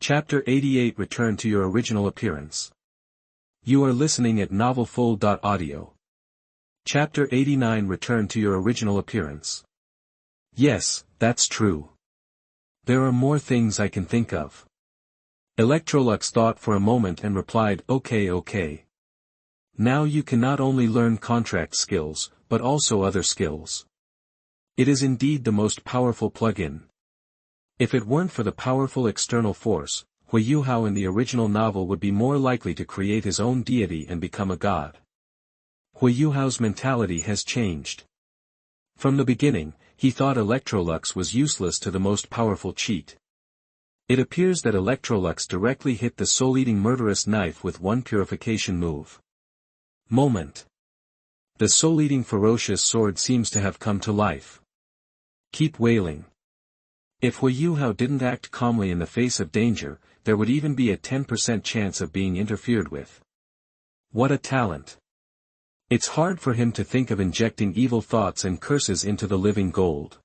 Chapter 88 Return to your original appearance. You are listening at NovelFull.audio. Chapter 89 Return to your original appearance. Yes, that's true. There are more things I can think of. Electrolux thought for a moment and replied, okay. Now you can not only learn contract skills, but also other skills. It is indeed the most powerful plugin. If it weren't for the powerful external force, Huo Yuhao in the original novel would be more likely to create his own deity and become a god. Huo Yuhao's mentality has changed. From the beginning, he thought Electrolux was useless to the most powerful cheat. It appears that Electrolux directly hit the soul-eating murderous knife with one purification move. Moment. The soul-eating ferocious sword seems to have come to life. Keep wailing. If Huo Yuhao didn't act calmly in the face of danger, there would even be a 10% chance of being interfered with. What a talent. It's hard for him to think of injecting evil thoughts and curses into the living gold.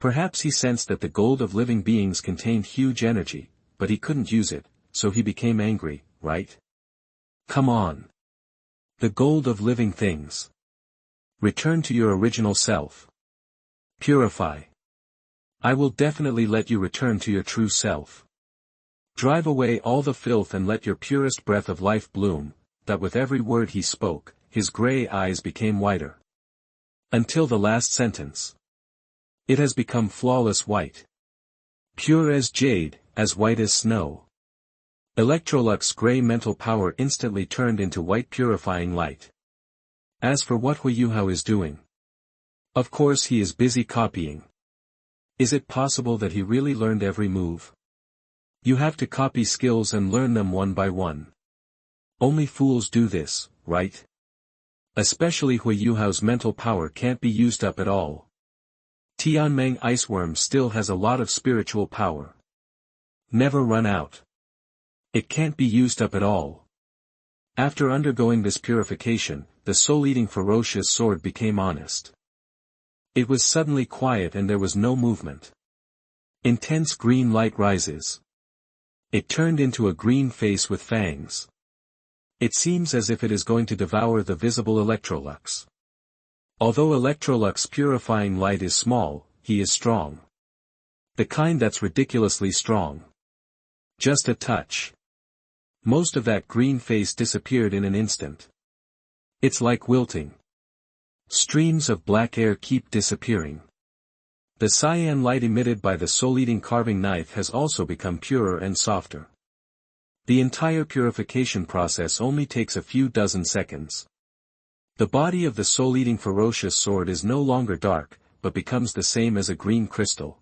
Perhaps he sensed that the gold of living beings contained huge energy, but he couldn't use it, so he became angry, right? Come on. The gold of living things. Return to your original self. Purify. I will definitely let you return to your true self. Drive away all the filth and let your purest breath of life bloom. That with every word he spoke, his gray eyes became whiter. Until the last sentence. It has become flawless white. Pure as jade, as white as snow. Electrolux's gray mental power instantly turned into white purifying light. As for what Huo Yuhao is doing. Of course he is busy copying. Is it possible that he really learned every move? You have to copy skills and learn them one by one. Only fools do this, right? Especially Huo Yuhao's mental power can't be used up at all. Tianmeng Iceworm still has a lot of spiritual power. Never run out. It can't be used up at all. After undergoing this purification, the soul-eating ferocious sword became honest. It was suddenly quiet and there was no movement. Intense green light rises. It turned into a green face with fangs. It seems as if it is going to devour the visible Electrolux. Although Electrolux's purifying light is small, he is strong. The kind that's ridiculously strong. Just a touch. Most of that green face disappeared in an instant. It's like wilting. Streams of black air keep disappearing. The cyan light emitted by the soul-eating carving knife has also become purer and softer. The entire purification process only takes a few dozen seconds. The body of the soul-eating ferocious sword is no longer dark, but becomes the same as a green crystal.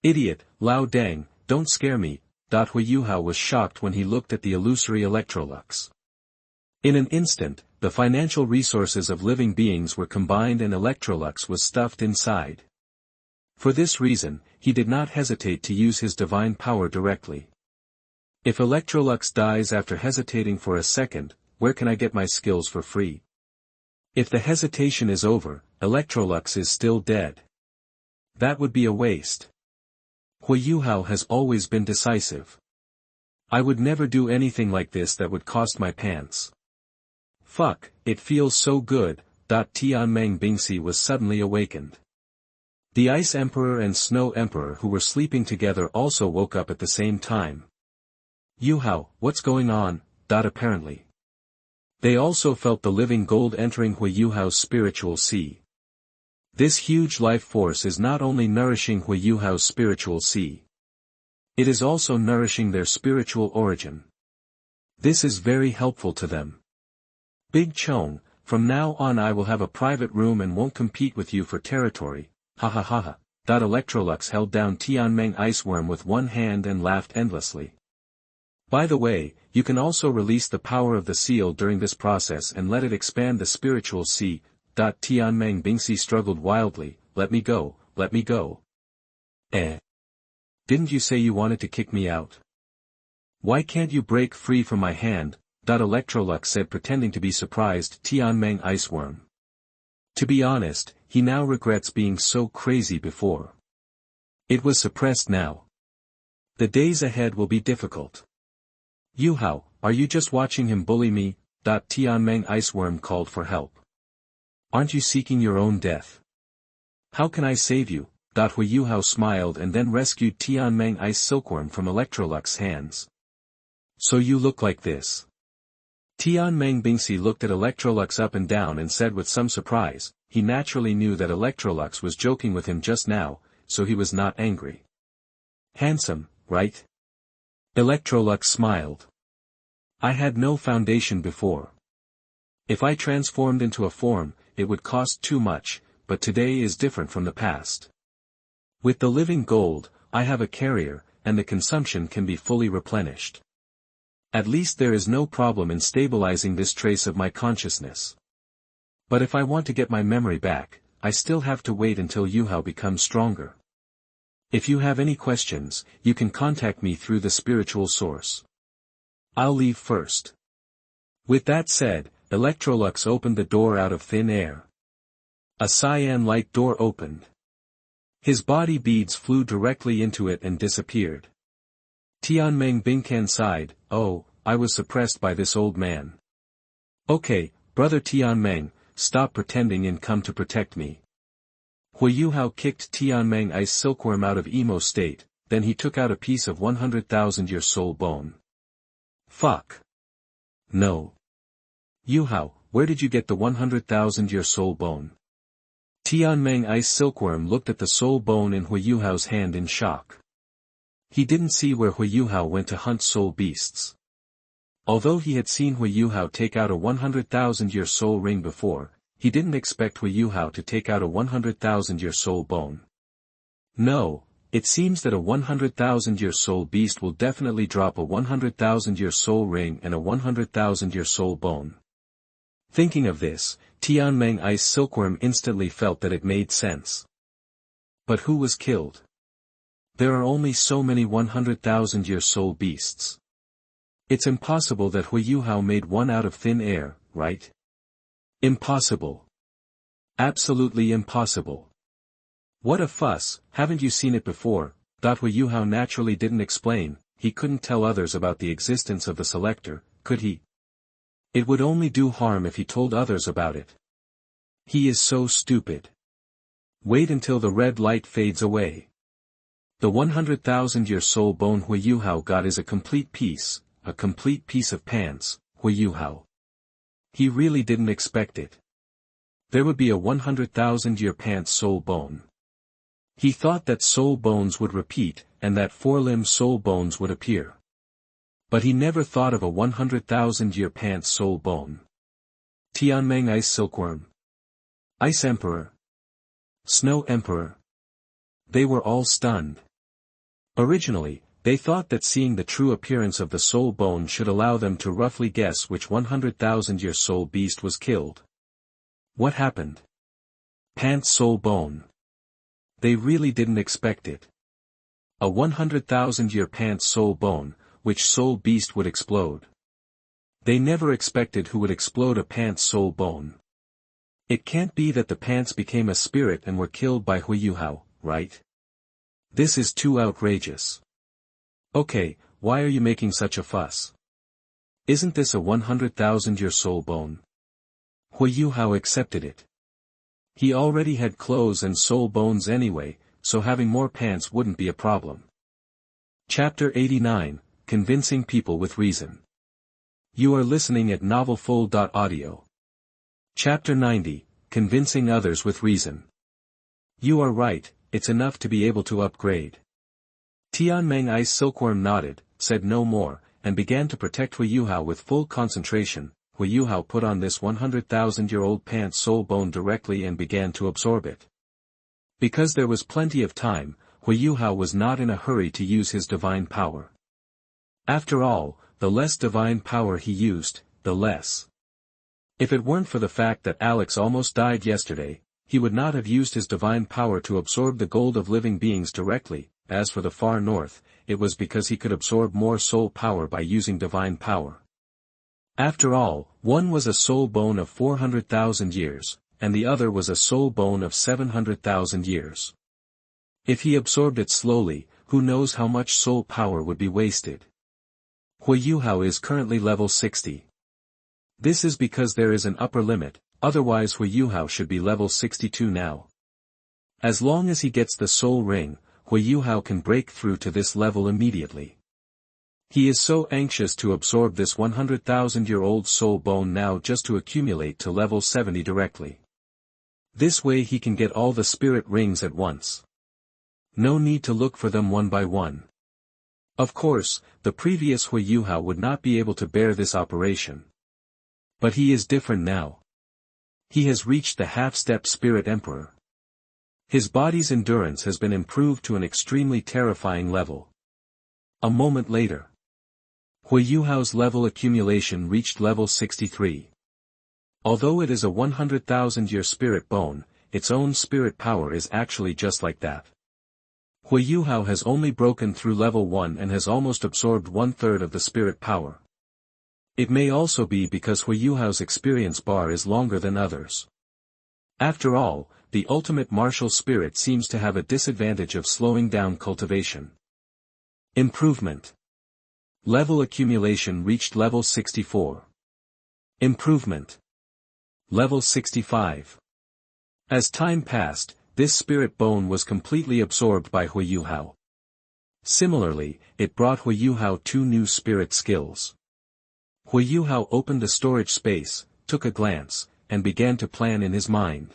Idiot, Lao Dang, don't scare me. Huo Yuhao was shocked when he looked at the illusory Electrolux. In an instant, the financial resources of living beings were combined and Electrolux was stuffed inside. For this reason, he did not hesitate to use his divine power directly. If Electrolux dies after hesitating for a second, where can I get my skills for free? If the hesitation is over, Electrolux is still dead. That would be a waste. Huo Yuhao has always been decisive. I would never do anything like this that would cost my pants. Fuck, it feels so good. Tianmeng Bingxi was suddenly awakened. The Ice Emperor and Snow Emperor who were sleeping together also woke up at the same time. Yuhao, what's going on? Apparently. They also felt the living gold entering Huo Yuhao's spiritual sea. This huge life force is not only nourishing Huo Yuhao's spiritual sea. It is also nourishing their spiritual origin. This is very helpful to them. Big Chong, from now on I will have a private room and won't compete with you for territory, ha ha ha ha. Electrolux held down Tianmeng Iceworm with one hand and laughed endlessly. By the way, you can also release the power of the seal during this process and let it expand the spiritual sea. Tianmeng Bingxi struggled wildly, let me go, let me go. Didn't you say you wanted to kick me out? Why can't you break free from my hand? Electrolux said pretending to be surprised. Tianmeng Iceworm. To be honest, he now regrets being so crazy before. It was suppressed now. The days ahead will be difficult. Yuhao, are you just watching him bully me? Tianmeng Iceworm called for help. Aren't you seeking your own death? How can I save you? Huo Yuhao smiled and then rescued Tianmeng Ice Silkworm from Electrolux's hands. So you look like this. Tianmeng Bingxi looked at Electrolux up and down and said with some surprise, he naturally knew that Electrolux was joking with him just now, so he was not angry. Handsome, right? Electrolux smiled. I had no foundation before. If I transformed into a form, it would cost too much, but today is different from the past. With the living gold, I have a carrier, and the consumption can be fully replenished. At least there is no problem in stabilizing this trace of my consciousness. But if I want to get my memory back, I still have to wait until Yuhao becomes stronger. If you have any questions, you can contact me through the spiritual source. I'll leave first. With that said, Electrolux opened the door out of thin air. A cyan-like door opened. His body beads flew directly into it and disappeared. Tianmeng Bingcan sighed, oh, I was suppressed by this old man. Okay, brother Tianmeng, stop pretending and come to protect me. Huo Yuhao kicked Tianmeng Ice Silkworm out of emo state, then he took out a piece of 100,000-year soul bone. Fuck. No. Yuhao, where did you get the 100,000-year soul bone? Tianmeng Ice Silkworm looked at the soul bone in Huo Yuhao's hand in shock. He didn't see where Huo Yuhao went to hunt soul beasts. Although he had seen Huo Yuhao take out a 100,000-year soul ring before, he didn't expect Huo Yuhao to take out a 100,000-year soul bone. No, it seems that a 100,000-year soul beast will definitely drop a 100,000-year soul ring and a 100,000-year soul bone. Thinking of this, Tianmeng Ice Silkworm instantly felt that it made sense. But who was killed? There are only so many 100,000-year soul beasts. It's impossible that Huo Yuhao made one out of thin air, right? Impossible. Absolutely impossible. What a fuss, haven't you seen it before? Huo Yuhao naturally didn't explain, he couldn't tell others about the existence of the selector, could he? It would only do harm if he told others about it. He is so stupid. Wait until the red light fades away. The 100,000-year soul bone Huo Yuhao got is a complete piece of pants, Huo Yuhao. He really didn't expect it. There would be a 100,000-year pants soul bone. He thought that soul bones would repeat, and that four-limb soul bones would appear. But he never thought of a 100,000-year pants soul bone. Tianmeng Ice Silkworm. Ice Emperor. Snow Emperor. They were all stunned. Originally, they thought that seeing the true appearance of the soul bone should allow them to roughly guess which 100,000-year soul beast was killed. What happened? Pants soul bone. They really didn't expect it. A 100,000-year pants soul bone, which soul beast would explode? They never expected who would explode a pants soul bone. It can't be that the pants became a spirit and were killed by Huo Yuhao, right? This is too outrageous. Okay, why are you making such a fuss? Isn't this a 100,000-year soul bone? Huo Yuhao accepted it. He already had clothes and soul bones anyway, so having more pants wouldn't be a problem. Chapter 89, Convincing People with Reason. You are listening at NovelFull.audio. Chapter 90, Convincing Others with Reason. You are right, it's enough to be able to upgrade. Tianmeng Ice Silkworm nodded, said no more, and began to protect Huo Yuhao with full concentration. Huo Yuhao put on this 100,000-year-old pants soul bone directly and began to absorb it. Because there was plenty of time, Huo Yuhao was not in a hurry to use his divine power. After all, the less divine power he used, the less. If it weren't for the fact that Alex almost died yesterday, he would not have used his divine power to absorb the gold of living beings directly. As for the far north, it was because he could absorb more soul power by using divine power. After all, one was a soul bone of 400,000 years, and the other was a soul bone of 700,000 years. If he absorbed it slowly, who knows how much soul power would be wasted. Huo Yuhao is currently level 60. This is because there is an upper limit, otherwise Huo Yuhao should be level 62 now. As long as he gets the soul ring, Huo Yuhao can break through to this level immediately. He is so anxious to absorb this 100,000-year-old soul bone now just to accumulate to level 70 directly. This way he can get all the spirit rings at once. No need to look for them one by one. Of course, the previous Huo Yuhao would not be able to bear this operation. But he is different now. He has reached the half-step Spirit Emperor. His body's endurance has been improved to an extremely terrifying level. A moment later, Huo Yuhao's level accumulation reached level 63. Although it is a 100,000-year spirit bone, its own spirit power is actually just like that. Huo Yuhao has only broken through level 1 and has almost absorbed 1/3 of the spirit power. It may also be because Huo Yuhao's experience bar is longer than others. After all, the ultimate martial spirit seems to have a disadvantage of slowing down cultivation. Improvement. Level accumulation reached level 64. Improvement. Level 65. As time passed, this spirit bone was completely absorbed by Huo Yuhao. Similarly, it brought Huo Yuhao 2 new spirit skills. Huo Yuhao opened a storage space, took a glance, and began to plan in his mind.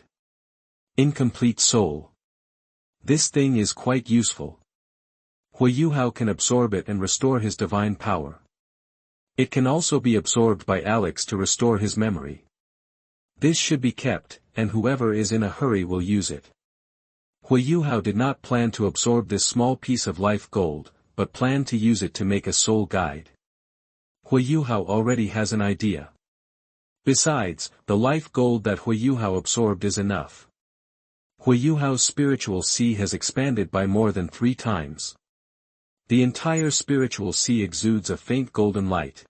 Incomplete soul. This thing is quite useful. Huo Yuhao can absorb it and restore his divine power. It can also be absorbed by Alex to restore his memory. This should be kept, and whoever is in a hurry will use it. Huo Yuhao did not plan to absorb this small piece of life gold, but planned to use it to make a soul guide. Huo Yuhao already has an idea. Besides, the life gold that Huo Yuhao absorbed is enough. Huo Yuhao's spiritual sea has expanded by more than 3 times. The entire spiritual sea exudes a faint golden light.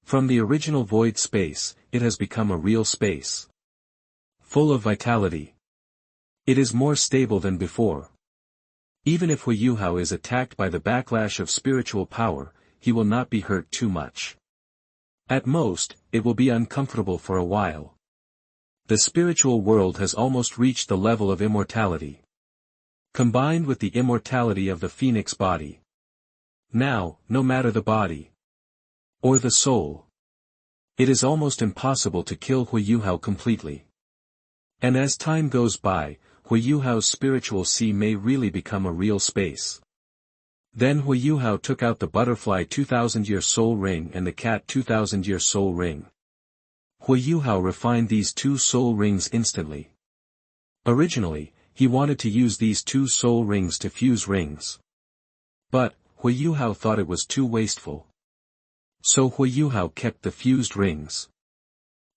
From the original void space, it has become a real space. Full of vitality. It is more stable than before. Even if Huo Yuhao is attacked by the backlash of spiritual power, he will not be hurt too much. At most, it will be uncomfortable for a while. The spiritual world has almost reached the level of immortality. Combined with the immortality of the phoenix body. Now, no matter the body. Or the soul. It is almost impossible to kill Huo Yuhao completely. And as time goes by, Huo Yuhao's spiritual sea may really become a real space. Then Huo Yuhao took out the butterfly 2000-year soul ring and the cat 2000-year soul ring. Huo Yuhao refined these two soul rings instantly. Originally, he wanted to use these two soul rings to fuse rings. But, Huo Yuhao thought it was too wasteful. So Huo Yuhao kept the fused rings.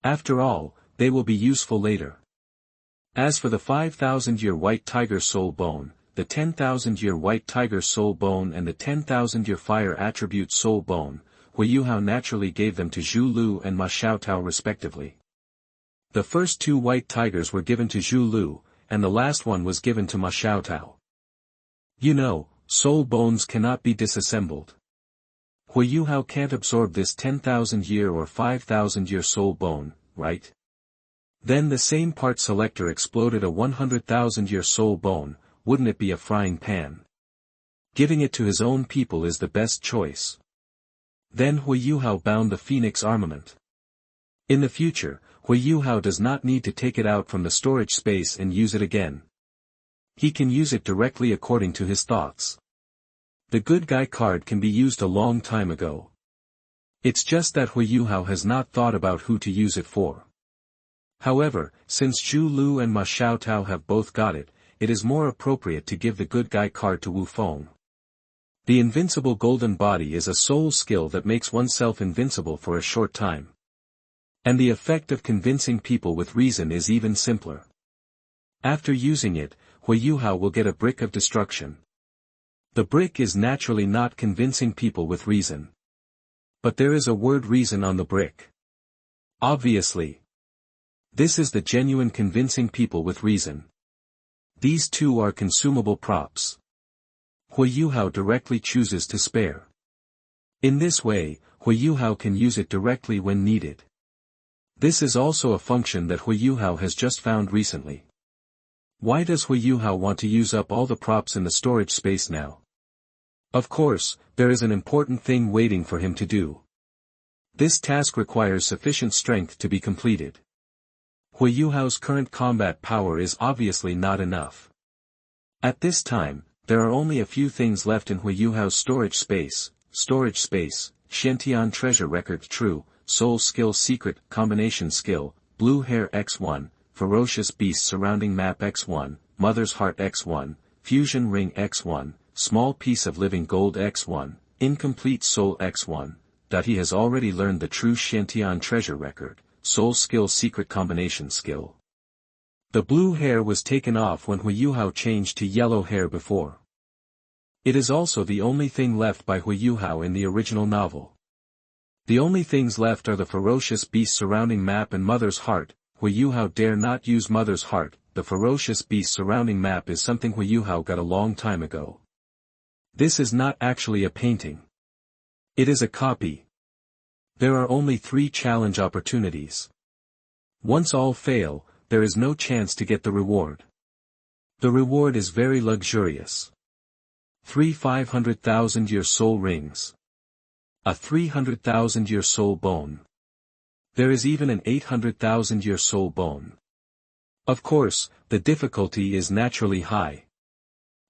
After all, they will be useful later. As for the 5,000-year white tiger soul bone, the 10,000-year white tiger soul bone and the 10,000-year fire attribute soul bone, Huo Yuhao naturally gave them to Zhu Lu and Ma Xiaotao respectively. The first two white tigers were given to Zhu Lu, and the last one was given to Ma Xiaotao. You know, soul bones cannot be disassembled. Huo Yuhao can't absorb this 10,000-year or 5,000-year soul bone, right? Then the same part selector exploded a 100,000-year soul bone. Wouldn't it be a frying pan? Giving it to his own people is the best choice. Then Huo Yuhao bound the phoenix armament. In the future, Huo Yuhao does not need to take it out from the storage space and use it again. He can use it directly according to his thoughts. The good guy card can be used a long time ago. It's just that Huo Yuhao has not thought about who to use it for. However, since Zhu Lu and Ma Xiaotao have both got it, it is more appropriate to give the good guy card to Wu Feng. The invincible golden body is a soul skill that makes oneself invincible for a short time. And the effect of convincing people with reason is even simpler. After using it, Huo Yuhao will get a brick of destruction. The brick is naturally not convincing people with reason. But there is a word reason on the brick. Obviously. This is the genuine convincing people with reason. These two are consumable props. Huo Yuhao directly chooses to spare. In this way, Huo Yuhao can use it directly when needed. This is also a function that Huo Yuhao has just found recently. Why does Huo Yuhao want to use up all the props in the storage space now? Of course, there is an important thing waiting for him to do. This task requires sufficient strength to be completed. Huo Yuhao's current combat power is obviously not enough. At this time, there are only a few things left in Huo Yuhao's storage space, Xiantian treasure record true, soul skill secret, combination skill, blue hair x1, ferocious beast surrounding map x1, mother's heart x1, fusion ring x1, small piece of living gold x1, incomplete soul x1, that he has already learned the true Xiantian treasure record. Soul skill secret combination skill. The blue hair was taken off when Huo Yuhao changed to yellow hair before. It is also the only thing left by Huo Yuhao in the original novel. The only things left are the ferocious beast surrounding map and mother's heart. Huo Yuhao dare not use mother's heart. The ferocious beast surrounding map is something Huo Yuhao got a long time ago. This is not actually a painting. It is a copy. There are only 3 challenge opportunities. Once all fail, there is no chance to get the reward. The reward is very luxurious. 3 500,000-year soul rings. A 300,000-year soul bone. There is even an 800,000-year soul bone. Of course, the difficulty is naturally high.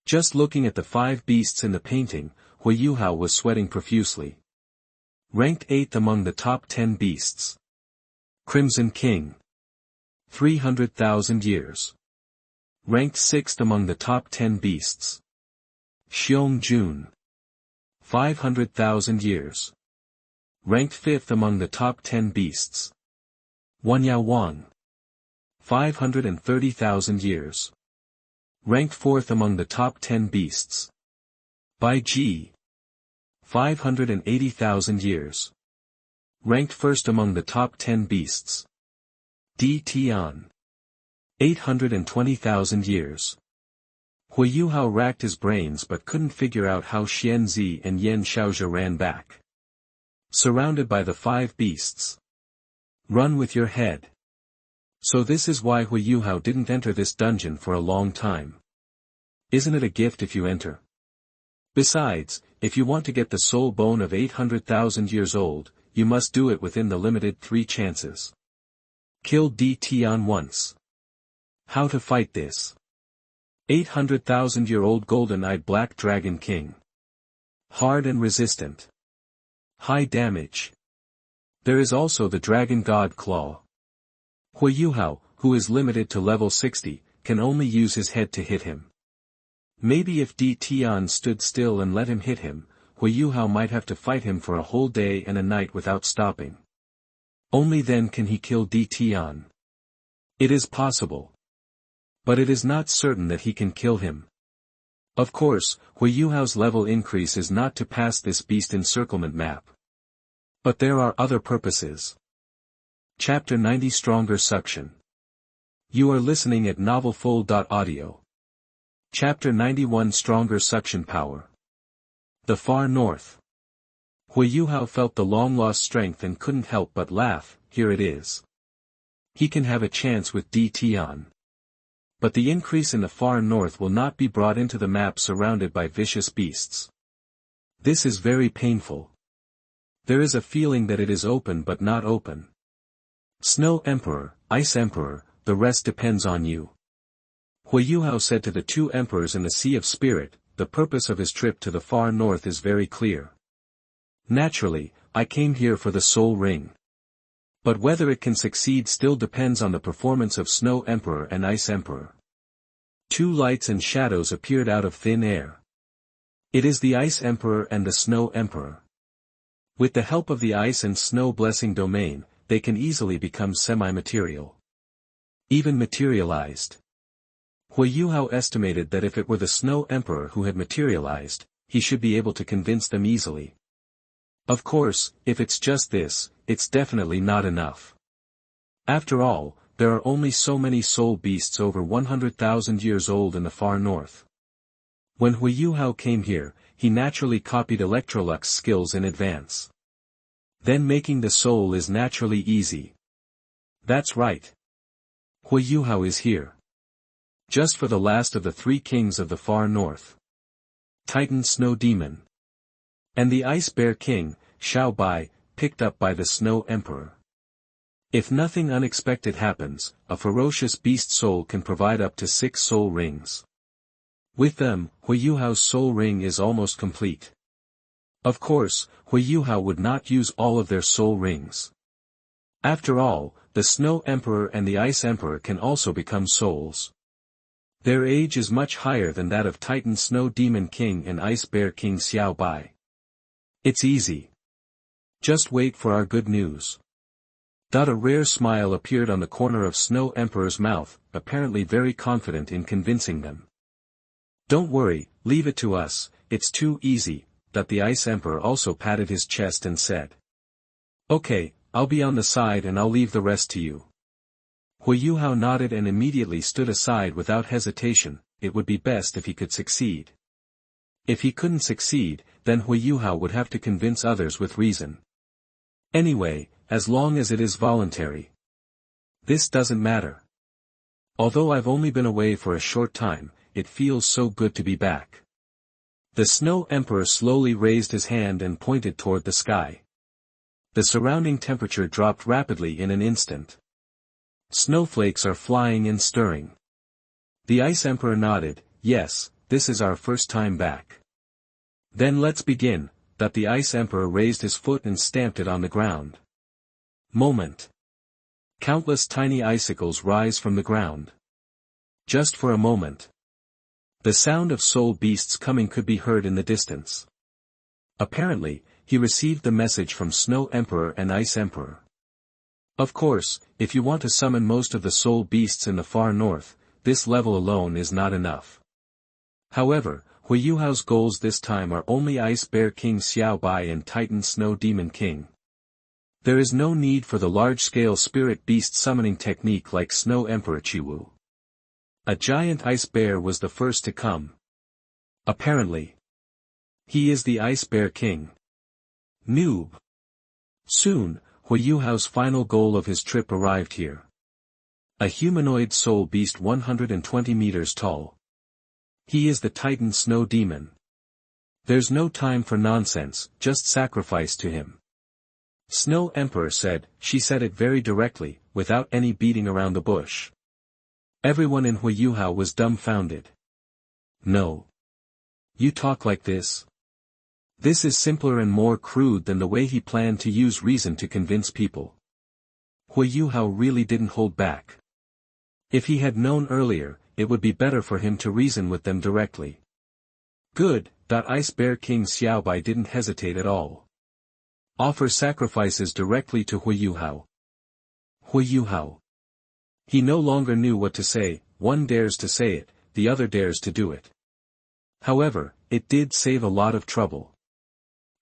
Just looking at the 5 beasts in the painting, Huo Yuhao was sweating profusely. Ranked 8th among the top 10 beasts. Crimson King. 300,000 years. Ranked 6th among the top 10 beasts. Xiong Jun. 500,000 years. Ranked 5th among the top 10 beasts. Wanyao Wang. 530,000 years. Ranked 4th among the top 10 beasts. Bai Ji. 580,000 years. Ranked 1st among the top 10 beasts. Di Tian. 820,000 years. Huo Yuhao racked his brains but couldn't figure out how Xian Zi and Yan Xiaozhe ran back. Surrounded by the 5 beasts. Run with your head. So this is why Huo Yuhao didn't enter this dungeon for a long time. Isn't it a gift if you enter? Besides, if you want to get the soul bone of 800,000 years old, you must do it within the limited 3 chances. Kill Di Tian once. How to fight this? 800,000-year-old golden-eyed black dragon king. Hard and resistant. High damage. There is also the Dragon God Claw. Huo Yuhao, who is limited to level 60, can only use his head to hit him. Maybe if Tian stood still and let him hit him, Huo Yuhao might have to fight him for a whole day and a night without stopping. Only then can he kill Tian. It is possible. But it is not certain that he can kill him. Of course, Huo Yuhao's level increase is not to pass this beast encirclement map. But there are other purposes. Chapter 90 Stronger Suction. You are listening at NovelFull.audio. Chapter 91 Stronger Suction Power. The Far North. Huo Yuhao felt the long-lost strength and couldn't help but laugh. Here it is. He can have a chance with Tian. But the increase in the far north will not be brought into the map surrounded by vicious beasts. This is very painful. There is a feeling that it is open but not open. Snow Emperor, Ice Emperor, the rest depends on you. Huo Yuhao said to the two emperors in the Sea of Spirit, the purpose of his trip to the far north is very clear. Naturally, I came here for the Soul Ring. But whether it can succeed still depends on the performance of Snow Emperor and Ice Emperor. Two lights and shadows appeared out of thin air. It is the Ice Emperor and the Snow Emperor. With the help of the Ice and Snow Blessing Domain, they can easily become semi-material. Even materialized. Huo Yuhao estimated that if it were the Snow Emperor who had materialized, he should be able to convince them easily. Of course, if it's just this, it's definitely not enough. After all, there are only so many soul beasts over 100,000 years old in the far north. When Huo Yuhao came here, he naturally copied Electrolux's skills in advance. Then making the soul is naturally easy. That's right. Huo Yuhao is here. Just for the last of the three kings of the far north. Titan Snow Demon. And the Ice Bear King, Xiao Bai, picked up by the Snow Emperor. If nothing unexpected happens, a ferocious beast soul can provide up to 6 soul rings. With them, Huo Yuhao's soul ring is almost complete. Of course, Huo Yuhao would not use all of their soul rings. After all, the Snow Emperor and the Ice Emperor can also become souls. Their age is much higher than that of Titan Snow Demon King and Ice Bear King Xiao Bai. It's easy. Just wait for our good news. A rare smile appeared on the corner of Snow Emperor's mouth, apparently very confident in convincing them. Don't worry, leave it to us, it's too easy. The Ice Emperor also patted his chest and said. Okay, I'll be on the side and I'll leave the rest to you. Huo Yuhao nodded and immediately stood aside without hesitation. It would be best if he could succeed. If he couldn't succeed, then Huo Yuhao would have to convince others with reason. Anyway, as long as it is voluntary. This doesn't matter. Although I've only been away for a short time, it feels so good to be back. The Snow Emperor slowly raised his hand and pointed toward the sky. The surrounding temperature dropped rapidly in an instant. Snowflakes are flying and stirring. The Ice Emperor nodded, yes, this is our first time back. Then let's begin. The Ice Emperor raised his foot and stamped it on the ground. Moment. Countless tiny icicles rise from the ground. Just for a moment. The sound of soul beasts coming could be heard in the distance. Apparently, he received the message from Snow Emperor and Ice Emperor. Of course, if you want to summon most of the soul beasts in the far north, this level alone is not enough. However, Huo Yuhao's goals this time are only Ice Bear King Xiao Bai and Titan Snow Demon King. There is no need for the large-scale spirit beast summoning technique like Snow Emperor Chiwu. A giant ice bear was the first to come. Apparently. He is the Ice Bear King. Noob. Soon, Huo Yuhao's final goal of his trip arrived here. A humanoid soul beast 120 meters tall. He is the Titan Snow Demon. There's no time for nonsense, just sacrifice to him. Snow Emperor said, she said it very directly, without any beating around the bush. Everyone in Huo Yuhao was dumbfounded. No. You talk like this? This is simpler and more crude than the way he planned to use reason to convince people. Huo Yuhao really didn't hold back. If he had known earlier, it would be better for him to reason with them directly. Good. Ice Bear King Xiaobai didn't hesitate at all. Offer sacrifices directly to Huo Yuhao. Huo Yuhao. He no longer knew what to say, one dares to say it, the other dares to do it. However, it did save a lot of trouble.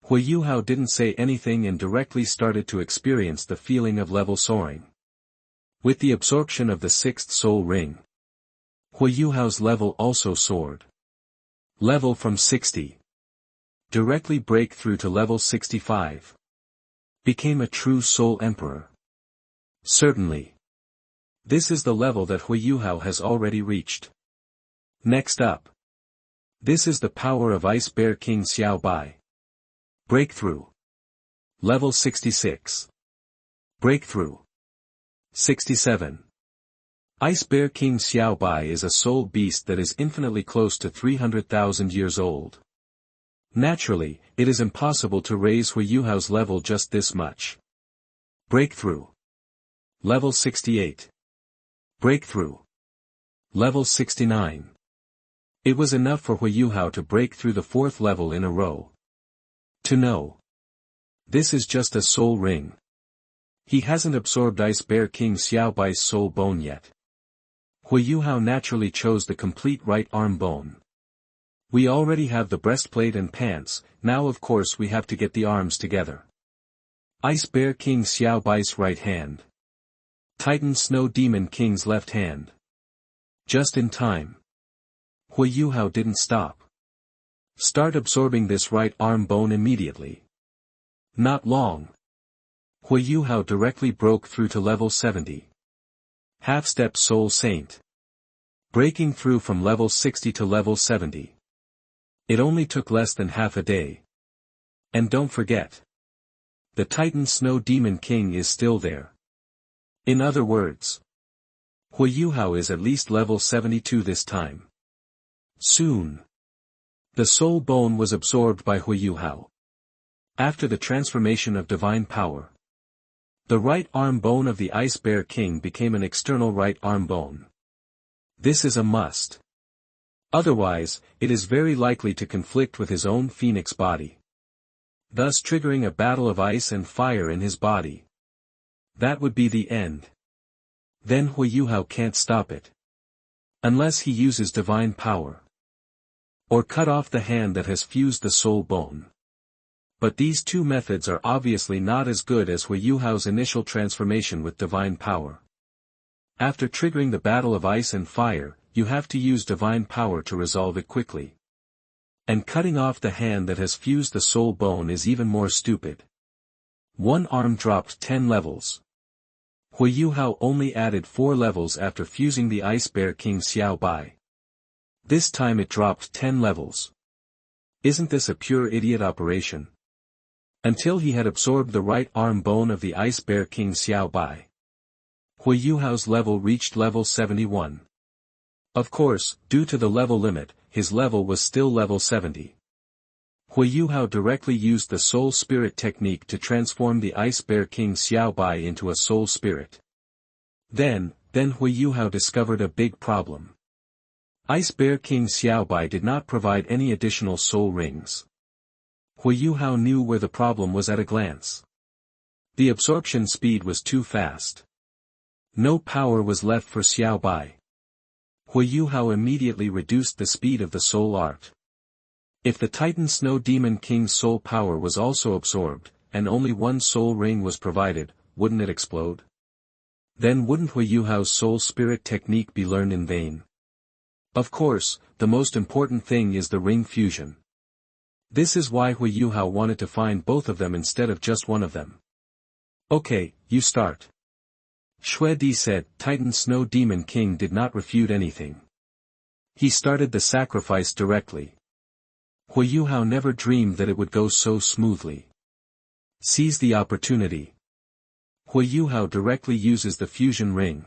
Huo Yuhao didn't say anything and directly started to experience the feeling of level soaring. With the absorption of the sixth soul ring, Huo Yuhao's level also soared. Level from 60. Directly break through to level 65. Became a true soul emperor. Certainly. This is the level that Huo Yuhao has already reached. Next up. This is the power of Ice Bear King Xiaobai. Breakthrough. Level 66. Breakthrough. 67. Ice Bear King Xiaobai is a soul beast that is infinitely close to 300,000 years old. Naturally, it is impossible to raise Huo Yuhao's level just this much. Breakthrough. Level 68. Breakthrough. Level 69. It was enough for Huo Yuhao to break through the fourth level in a row. To know. This is just a soul ring. He hasn't absorbed Ice Bear King Xiaobai's soul bone yet. Huo Yuhao naturally chose the complete right arm bone. We already have the breastplate and pants, now of course we have to get the arms together. Ice Bear King Xiaobai's right hand. Titan Snow Demon King's left hand. Just in time. Huo Yuhao didn't stop. Start absorbing this right arm bone immediately. Not long. Huo Yuhao directly broke through to level 70. Half-step Soul Saint. Breaking through from level 60 to level 70. It only took less than half a day. And don't forget. The Titan Snow Demon King is still there. In other words. Huo Yuhao is at least level 72 this time. Soon. The soul bone was absorbed by Huo Yuhao. After the transformation of divine power. The right arm bone of the Ice Bear King became an external right arm bone. This is a must. Otherwise, it is very likely to conflict with his own phoenix body. Thus triggering a battle of ice and fire in his body. That would be the end. Then Huo Yuhao can't stop it. Unless he uses divine power. Or cut off the hand that has fused the soul bone. But these two methods are obviously not as good as Huo Yuhao's initial transformation with divine power. After triggering the battle of ice and fire, you have to use divine power to resolve it quickly. And cutting off the hand that has fused the soul bone is even more stupid. One arm dropped 10 levels. Huo Yuhao only added 4 levels after fusing the Ice Bear King Xiaobai. This time it dropped 10 levels. Isn't this a pure idiot operation? Until he had absorbed the right arm bone of the Ice Bear King Xiaobai. Huo Yuhao's level reached level 71. Of course, due to the level limit, his level was still level 70. Huo Yuhao directly used the Soul Spirit technique to transform the Ice Bear King Xiaobai into a soul spirit. Then Huo Yuhao discovered a big problem. Ice Bear King Xiaobai did not provide any additional soul rings. Huo Yuhao knew where the problem was at a glance. The absorption speed was too fast. No power was left for Xiaobai. Huo Yuhao immediately reduced the speed of the soul art. If the Titan Snow Demon King's soul power was also absorbed, and only one soul ring was provided, wouldn't it explode? Then wouldn't Huo Yuhao's soul spirit technique be learned in vain? Of course, the most important thing is the ring fusion. This is why Huo Yuhao wanted to find both of them instead of just one of them. Okay, you start. Xue Di said. Titan Snow Demon King did not refute anything. He started the sacrifice directly. Huo Yuhao never dreamed that it would go so smoothly. Seize the opportunity. Huo Yuhao directly uses the fusion ring.